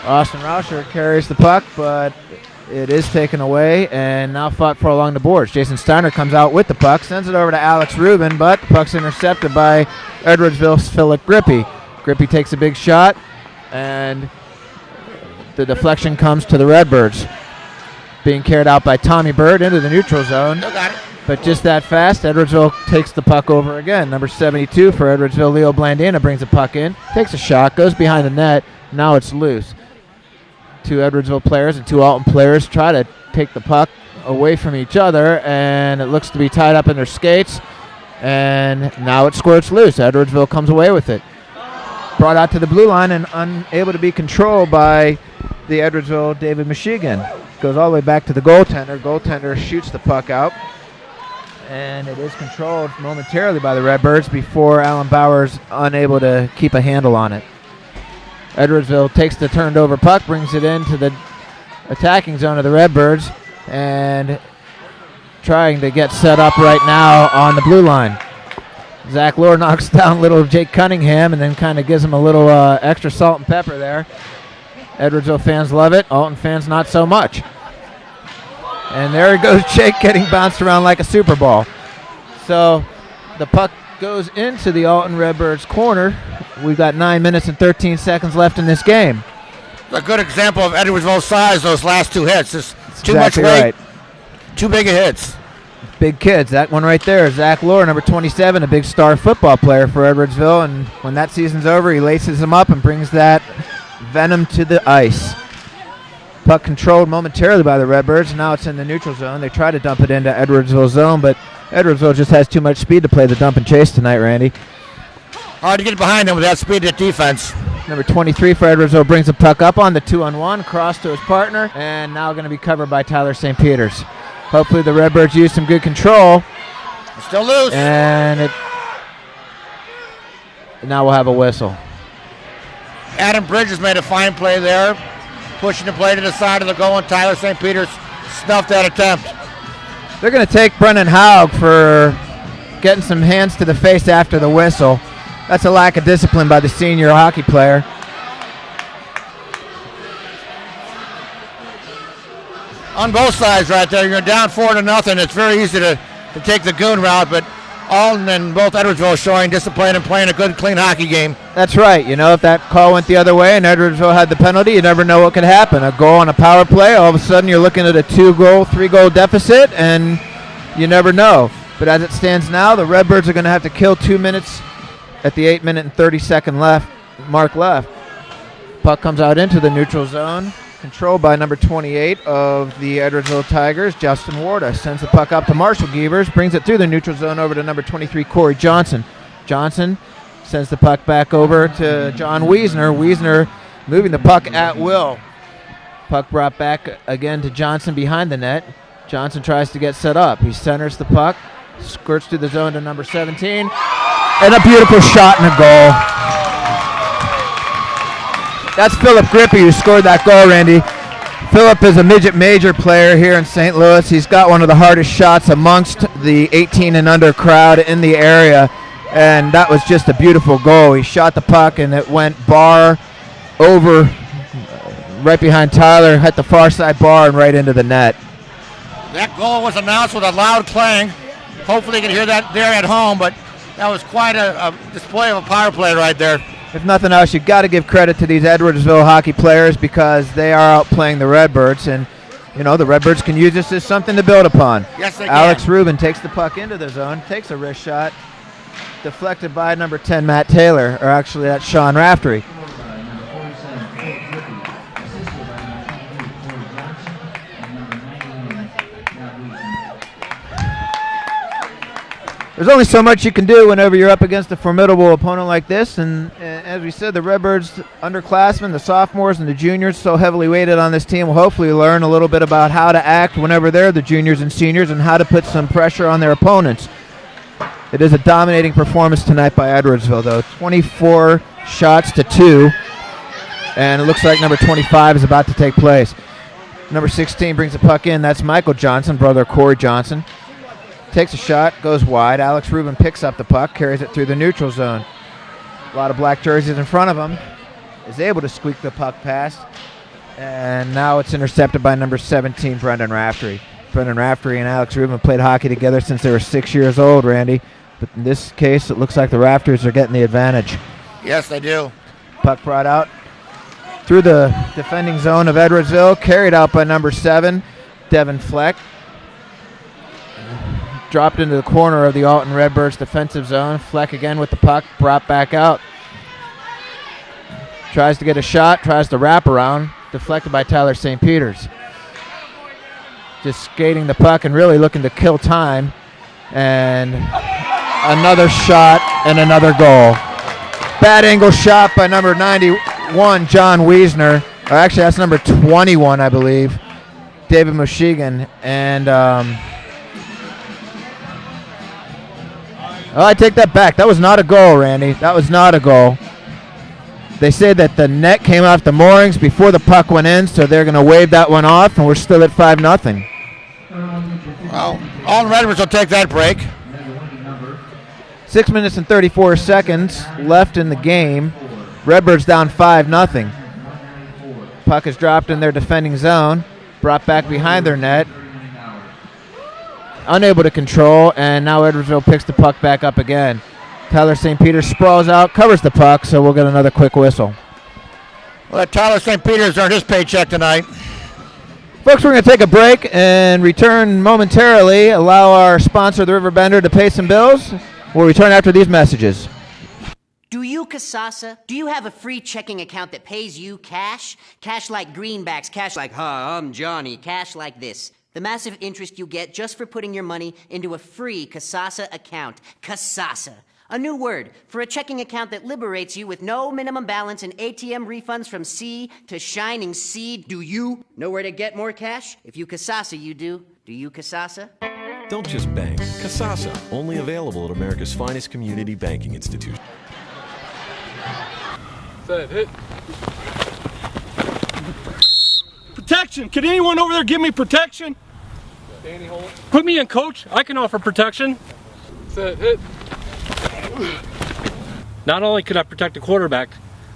Austin Rauscher carries the puck, but it is taken away and now fought for along the boards. Jason Steiner comes out with the puck, sends it over to Alex Rubin, but the puck's intercepted by Edwardsville's Philip Grippy. Grippy takes a big shot, and the deflection comes to the Redbirds. Being carried out by Tommy Bird into the neutral zone. Got it. But just that fast, Edwardsville takes the puck over again. Number 72 for Edwardsville, Leo Blandina, brings the puck in, takes a shot, goes behind the net. Now it's loose. Two Edwardsville players and two Alton players try to take the puck away from each other, and it looks to be tied up in their skates. And now it squirts loose. Edwardsville comes away with it. Brought out to the blue line and unable to be controlled by the Edwardsville David Michigan. Goes all the way back to the goaltender. Goaltender shoots the puck out, and it is controlled momentarily by the Redbirds before Alan Bauer's unable to keep a handle on it. Edwardsville takes the turned over puck, brings it into the attacking zone of the Redbirds and trying to get set up right now on the blue line. Zach Lohr knocks down little Jake Cunningham and then kind of gives him a little extra salt and pepper there. Edwardsville fans love it. Alton fans not so much. And there goes Jake getting bounced around like a Super Bowl. So the puck goes into the Alton Redbirds corner. We've got 9 minutes and 13 seconds left in this game. A good example of Edwardsville's size, those last two hits. Just too exactly much weight, right. Too big of hits. Big kids. That one right there, Zach Lohr, number 27, a big star football player for Edwardsville. And when that season's over, he laces him up and brings that venom to the ice. Puck controlled momentarily by the Redbirds. Now it's in the neutral zone. They try to dump it into Edwardsville's zone, but Edwardsville just has too much speed to play the dump and chase tonight, Randy. Hard to get behind them with that speed at defense. Number 23 for Edwardsville brings the puck up on the 2-on-1, cross to his partner, and now going to be covered by Tyler St. Peters. Hopefully the Redbirds use some good control. Still loose. And now we'll have a whistle. Adam Bridges made a fine play there, pushing the play to the side of the goal, and Tyler St. Peters snuffed that attempt. They're going to take Brennan Haug for getting some hands to the face after the whistle. That's a lack of discipline by the senior hockey player. On both sides right there, you're down 4-0. It's very easy to take the goon route, but Alton and both Edwardsville showing discipline and playing a good, clean hockey game. That's right. You know, if that call went the other way and Edwardsville had the penalty, you never know what could happen. A goal on a power play, all of a sudden you're looking at a 2-goal, 3-goal deficit, and you never know. But as it stands now, the Redbirds are going to have to kill 2 minutes at the 8-minute and 30-second mark left. Puck comes out into the neutral zone. Controlled by number 28 of the Edwardsville Tigers, Justin Warda. Sends the puck up to Marshall Gievers, brings it through the neutral zone over to number 23, Corey Johnson. Johnson sends the puck back over to John Wiesner. Wiesner moving the puck at will. Puck brought back again to Johnson behind the net. Johnson tries to get set up. He centers the puck, squirts through the zone to number 17, and a beautiful shot and a goal. That's Philip Grippy who scored that goal, Randy. Philip is a midget major player here in St. Louis. He's got one of the hardest shots amongst the 18 and under crowd in the area, and that was just a beautiful goal. He shot the puck, and it went bar over right behind Tyler, hit the far side bar, and right into the net. That goal was announced with a loud clang. Hopefully you can hear that there at home, but that was quite a display of a power play right there. If nothing else, you've got to give credit to these Edwardsville hockey players because they are outplaying the Redbirds, and you know the Redbirds can use this as something to build upon. Yes, they Alex can. Rubin takes the puck into the zone, takes a wrist shot, deflected by number 10, Matt Taylor, or actually that's Sean Raftery. There's only so much you can do whenever you're up against a formidable opponent like this, and as we said, the Redbirds underclassmen, the sophomores and the juniors, so heavily weighted on this team, will hopefully learn a little bit about how to act whenever they're the juniors and seniors and how to put some pressure on their opponents. It is a dominating performance tonight by Edwardsville, though. 24 shots to 2, and it looks like number 25 is about to take place. Number 16 brings the puck in. That's Michael Johnson, brother of Corey Johnson. Takes a shot, goes wide. Alex Rubin picks up the puck, carries it through the neutral zone. A lot of black jerseys in front of him. Is able to squeak the puck past. And now it's intercepted by number 17, Brendan Raftery. Brendan Raftery and Alex Rubin played hockey together since they were 6 years old, Randy. But in this case, it looks like the Rafteries are getting the advantage. Yes, they do. Puck brought out through the defending zone of Edwardsville, carried out by number 7, Devin Fleck. Dropped into the corner of the Alton Redbirds defensive zone. Fleck again with the puck, brought back out. Tries to get a shot, tries to wrap around, deflected by Tyler St. Peters. Just skating the puck and really looking to kill time. And another shot and another goal. Bad angle shot by number 91, John Wiesner. Or actually, that's number 21, I believe, David Mushigan. And I take that back. That was not a goal, Randy. That was not a goal. They say that the net came off the moorings before the puck went in, so they're going to wave that one off, and we're still at 5-0. Well, Alton Redbirds will take that break. 6 minutes and 34 seconds left in the game. Redbirds down 5-0. Puck is dropped in their defending zone, brought back behind their net. Unable to control, and now Edwardsville picks the puck back up again. Tyler St. Peter sprawls out, covers the puck, so we'll get another quick whistle. Well, Tyler St. Peter's earned his paycheck tonight. Folks, we're going to take a break and return momentarily. Allow our sponsor, the RiverBender, to pay some bills. We'll return after these messages. Do you, Kasasa? Do you have a free checking account that pays you cash? Cash like greenbacks, cash like, I'm Johnny, cash like this. The massive interest you get just for putting your money into a free Kasasa account. Kasasa. A new word for a checking account that liberates you with no minimum balance and ATM refunds from sea to shining sea. Do you know where to get more cash? If you Kasasa, you do. Do you Kasasa? Don't just bank. Kasasa, only available at America's finest community banking institution. Set, hit. Protection! Can anyone over there give me protection? Danny Holt. Put me in, coach. I can offer protection. Set, hit. Not only can I protect the quarterback,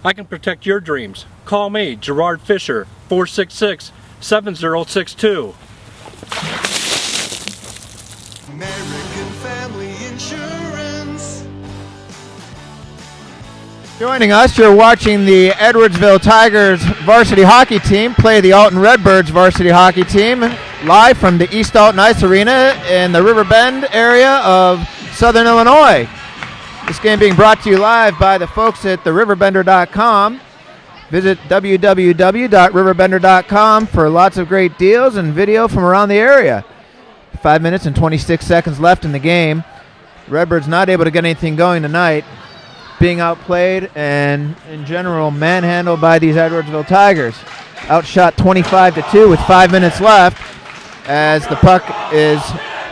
I can protect your dreams. Call me, Gerard Fisher, 466-7062. American Family Insurance. Joining us, you're watching the Edwardsville Tigers varsity hockey team play the Alton Redbirds varsity hockey team live from the East Alton Ice Arena in the River Bend area of Southern Illinois. This game being brought to you live by the folks at the RiverBender.com. Visit www.RiverBender.com for lots of great deals and video from around the area. 5 minutes and 26 seconds left in the game. Redbirds not able to get anything going tonight, being outplayed and in general manhandled by these Edwardsville Tigers. Outshot 25-2 with 5 minutes left as the puck is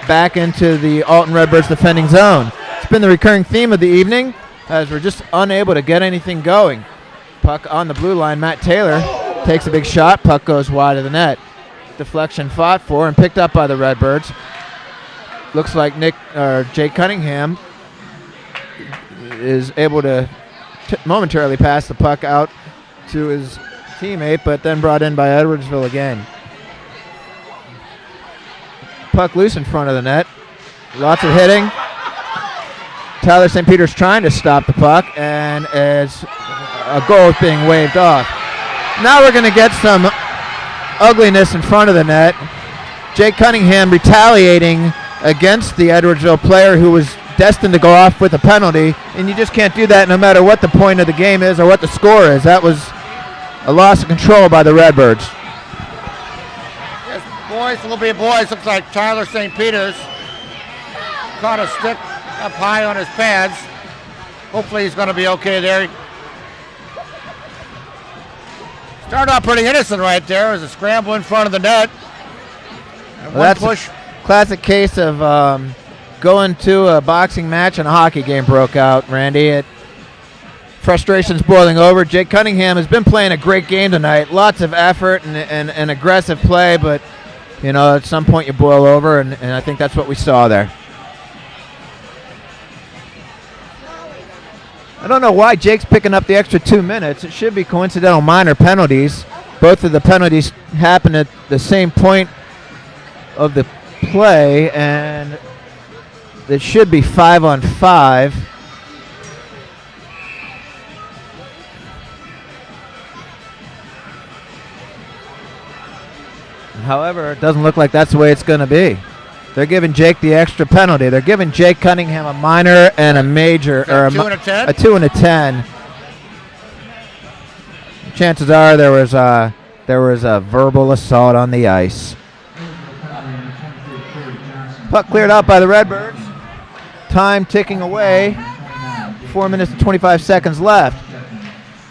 back into the Alton Redbirds defending zone. It's been the recurring theme of the evening as we're just unable to get anything going. Puck on the blue line. Matt Taylor takes a big shot. Puck goes wide of the net. Deflection fought for and picked up by the Redbirds. Looks like Jake Cunningham is able to momentarily pass the puck out to his teammate, but then brought in by Edwardsville again. Puck loose in front of the net. Lots of hitting. Tyler St. Peter's trying to stop the puck, and as a goal is being waved off. Now we're going to get some ugliness in front of the net. Jake Cunningham retaliating against the Edwardsville player who was destined to go off with a penalty, and you just can't do that no matter what the point of the game is or what the score is. That was a loss of control by the Redbirds. Yes, boys, a little bit of boys. Looks like Tyler St. Peter's caught a stick up high on his pads. Hopefully he's going to be okay there. Started off pretty innocent right there. It was a scramble in front of the net. And well, that's push. A classic case of going to a boxing match and a hockey game broke out, Randy. Frustration's boiling over. Jake Cunningham has been playing a great game tonight. Lots of effort and aggressive play, but you know, at some point you boil over, and I think that's what we saw there. I don't know why Jake's picking up the extra 2 minutes. It should be coincidental minor penalties. Both of the penalties happen at the same point of the play, and it should be 5-on-5. However, it doesn't look like that's the way it's going to be. They're giving Jake the extra penalty. They're giving Jake Cunningham a minor and a major, or a 2 and a 10. A 2 and a 10. Chances are there was a verbal assault on the ice. Puck cleared out by the Redbirds. Time ticking away. 4 minutes and 25 seconds left.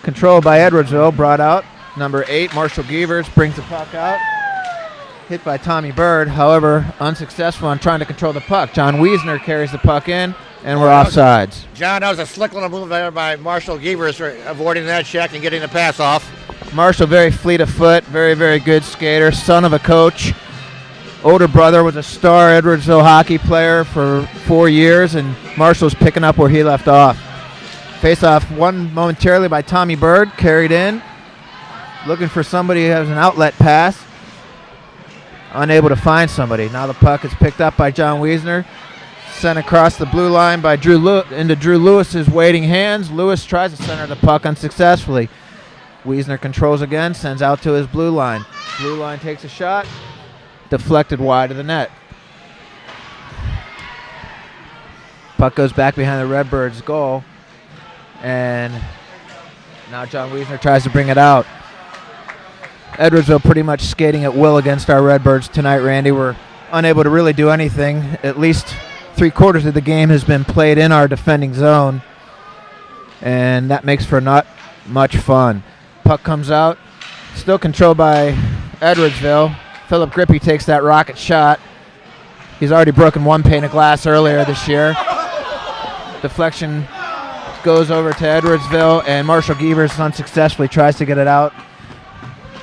Controlled by Edwardsville. Brought out. Number 8, Marshall Gievers, brings the puck out. Hit by Tommy Bird, however, unsuccessful on trying to control the puck. John Wiesner carries the puck in, And we're offsides. John, that was a slick little move there by Marshall Gievers for avoiding that check and getting the pass off. Marshall, very fleet of foot, very, very good skater, son of a coach. Older brother was a star Edwardsville hockey player for 4 years, and Marshall's picking up where he left off. Face-off won momentarily by Tommy Bird, carried in. Looking for somebody who has an outlet pass. Unable to find somebody. Now the puck is picked up by John Wiesner. Sent across the blue line by into Drew Lewis's waiting hands. Lewis tries to center the puck unsuccessfully. Wiesner controls again, sends out to his blue line. Blue line takes a shot, deflected wide of the net. Puck goes back behind the Redbirds' goal, and now John Wiesner tries to bring it out. Edwardsville pretty much skating at will against our Redbirds tonight, Randy. We're unable to really do anything. At least 3/4 of the game has been played in our defending zone, and that makes for not much fun. Puck comes out, still controlled by Edwardsville. Philip Grippy takes that rocket shot. He's already broken one pane of glass earlier this year. Deflection goes over to Edwardsville, and Marshall Gievers unsuccessfully tries to get it out.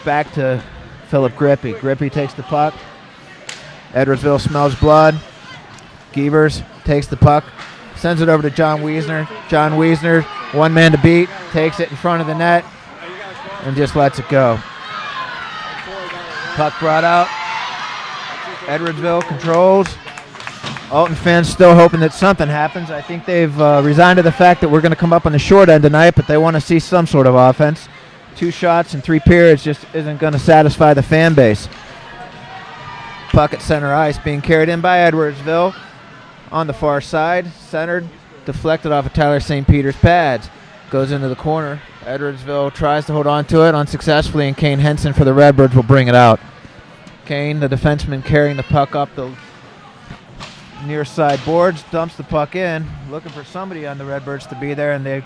Back to Philip Grippy. Grippy takes the puck. Edwardsville smells blood. Gievers takes the puck, sends it over to John Wiesner. John Wiesner, one man to beat, takes it in front of the net and just lets it go. Puck brought out. Edwardsville controls. Alton fans still hoping that something happens. I think they've resigned to the fact that we're going to come up on the short end tonight, but they want to see some sort of offense. 2 shots in 3 periods just isn't going to satisfy the fan base. Puck at center ice being carried in by Edwardsville. On the far side, centered, deflected off of Tyler St. Peter's pads. Goes into the corner. Edwardsville tries to hold on to it unsuccessfully, and Kane Henson for the Redbirds will bring it out. Kane, the defenseman, carrying the puck up the near side boards, dumps the puck in, looking for somebody on the Redbirds to be there, and they're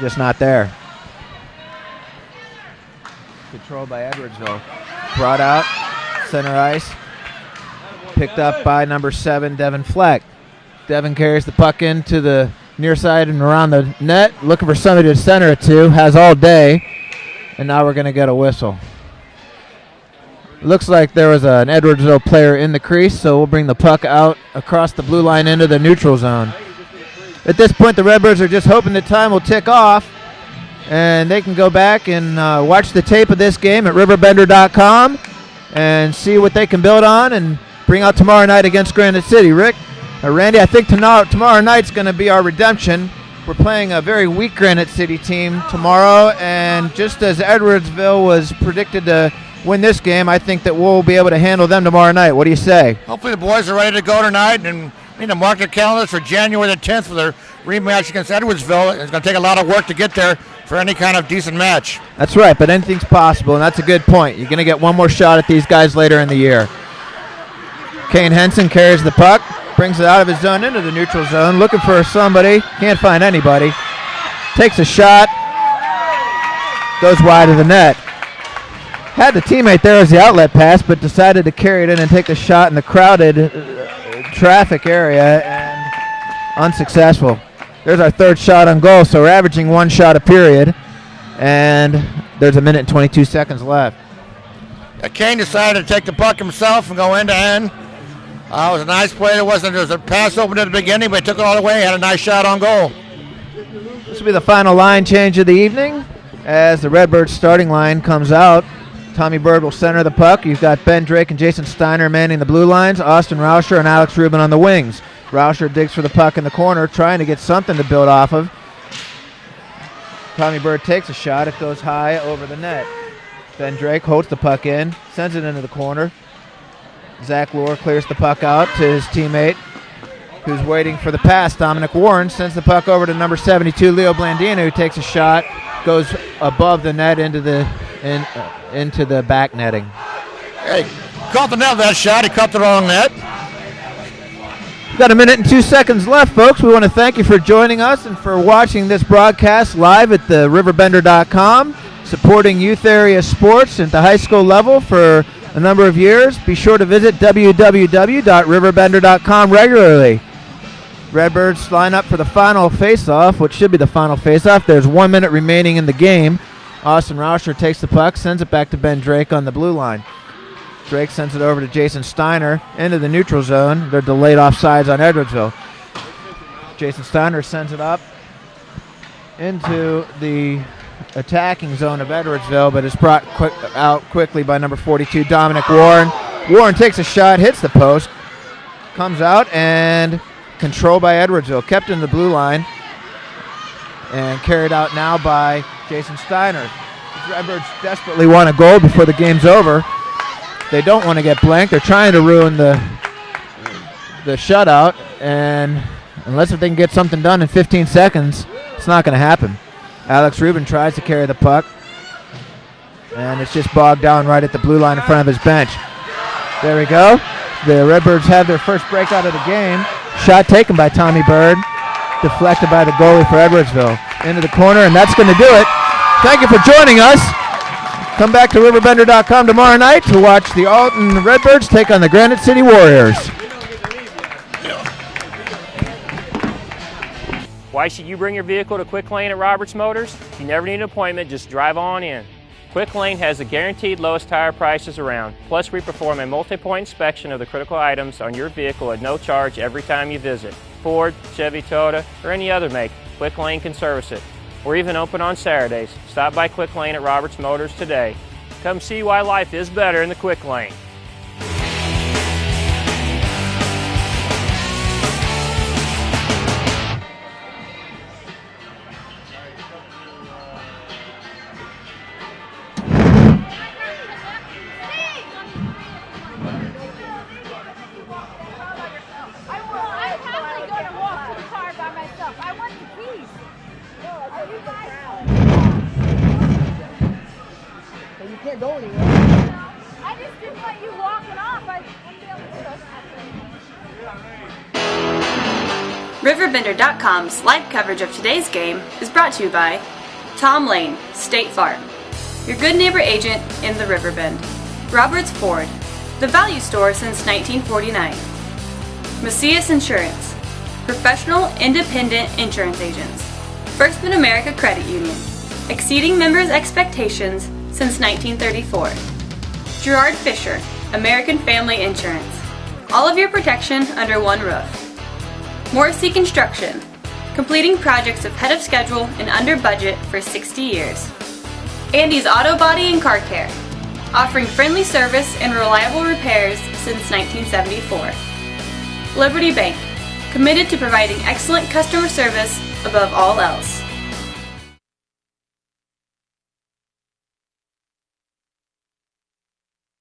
just not there. Controlled by Edwardsville. Brought out, center ice. Picked up by number 7, Devin Fleck. Devin carries the puck into the near side and around the net, looking for somebody to center it to, has all day, and now we're going to get a whistle. Looks like there was an Edwardsville player in the crease, so we'll bring the puck out across the blue line into the neutral zone. At this point, the Redbirds are just hoping the time will tick off, and they can go back and watch the tape of this game at RiverBender.com and see what they can build on and bring out tomorrow night against Granite City. Rick, Randy, I think tomorrow night's going to be our redemption. We're playing a very weak Granite City team tomorrow, and just as Edwardsville was predicted to win this game, I think that we'll be able to handle them tomorrow night. What do you say? Hopefully the boys are ready to go tonight, and we need to mark their calendars for January the 10th for their rematch against Edwardsville. It's going to take a lot of work to get there for any kind of decent match. That's right, but anything's possible, and that's a good point. You're going to get one more shot at these guys later in the year. Kane Henson carries the puck, brings it out of his zone into the neutral zone, looking for somebody, can't find anybody. Takes a shot, goes wide of the net. Had the teammate there as the outlet pass, but decided to carry it in and take a shot in the crowded traffic area, and unsuccessful. There's our 3rd shot on goal, so we're averaging 1 shot a period, and there's 1 minute and 22 seconds left. Kane decided to take the puck himself and go end-to-end. It was a nice play. There was a pass open at the beginning, but he took it all the way, had a nice shot on goal. This will be the final line change of the evening as the Redbirds starting line comes out. Tommy Bird will center the puck. You've got Ben Drake and Jason Steiner manning the blue lines, Austin Rauscher and Alex Rubin on the wings. Rauscher digs for the puck in the corner, trying to get something to build off of. Tommy Bird takes a shot. It goes high over the net. Ben Drake holds the puck in, sends it into the corner. Zach Lohr clears the puck out to his teammate, who's waiting for the pass. Dominic Warren sends the puck over to number 72, Leo Blandino, who takes a shot, goes above the net into the back netting. Hey, caught the net of that shot. He caught the wrong net. We've got 1 minute and 2 seconds left, folks. We want to thank you for joining us and for watching this broadcast live at the RiverBender.com, supporting youth area sports at the high school level for a number of years. Be sure to visit www.riverbender.com regularly. Redbirds line up for the final face-off, which should be the final face-off. There's 1 minute remaining in the game. Austin Rauscher takes the puck, sends it back to Ben Drake on the blue line. Drake sends it over to Jason Steiner into the neutral zone. They're delayed offsides on Edwardsville. Jason Steiner sends it up into the attacking zone of Edwardsville, but is brought out quickly by number 42, Dominic Warren. Warren takes a shot, hits the post, comes out, and controlled by Edwardsville. Kept in the blue line and carried out now by Jason Steiner. The Redbirds desperately want a goal before the game's over. They don't want to get blanked. They're trying to ruin the shutout, and unless if they can get something done in 15 seconds, it's not going to happen. Alex Rubin tries to carry the puck, and it's just bogged down right at the blue line in front of his bench. There we go. The Redbirds have their first breakout of the game. Shot taken by Tommy Bird, deflected by the goalie for Edwardsville. Into the corner, and that's going to do it. Thank you for joining us. Come back to RiverBender.com tomorrow night to watch the Alton Redbirds take on the Granite City Warriors. Why should you bring your vehicle to Quick Lane at Roberts Motors? You never need an appointment, just drive on in. Quick Lane has the guaranteed lowest tire prices around. Plus, we perform a multi-point inspection of the critical items on your vehicle at no charge every time you visit. Ford, Chevy, Toyota, or any other make, Quick Lane can service it. We're even open on Saturdays. Stop by Quick Lane at Roberts Motors today. Come see why life is better in the Quick Lane. RiverBender.com's live coverage of today's game is brought to you by Tom Lane, State Farm, your good neighbor agent in the Riverbend, Roberts Ford, the value store since 1949, Macias Insurance, professional independent insurance agents, First Mid-America Credit Union, exceeding members' expectations since 1934, Gerard Fisher, American Family Insurance, all of your protection under one roof. Morrissey Construction, completing projects ahead of schedule and under budget for 60 years. Andy's Auto Body and Car Care, offering friendly service and reliable repairs since 1974. Liberty Bank, committed to providing excellent customer service above all else.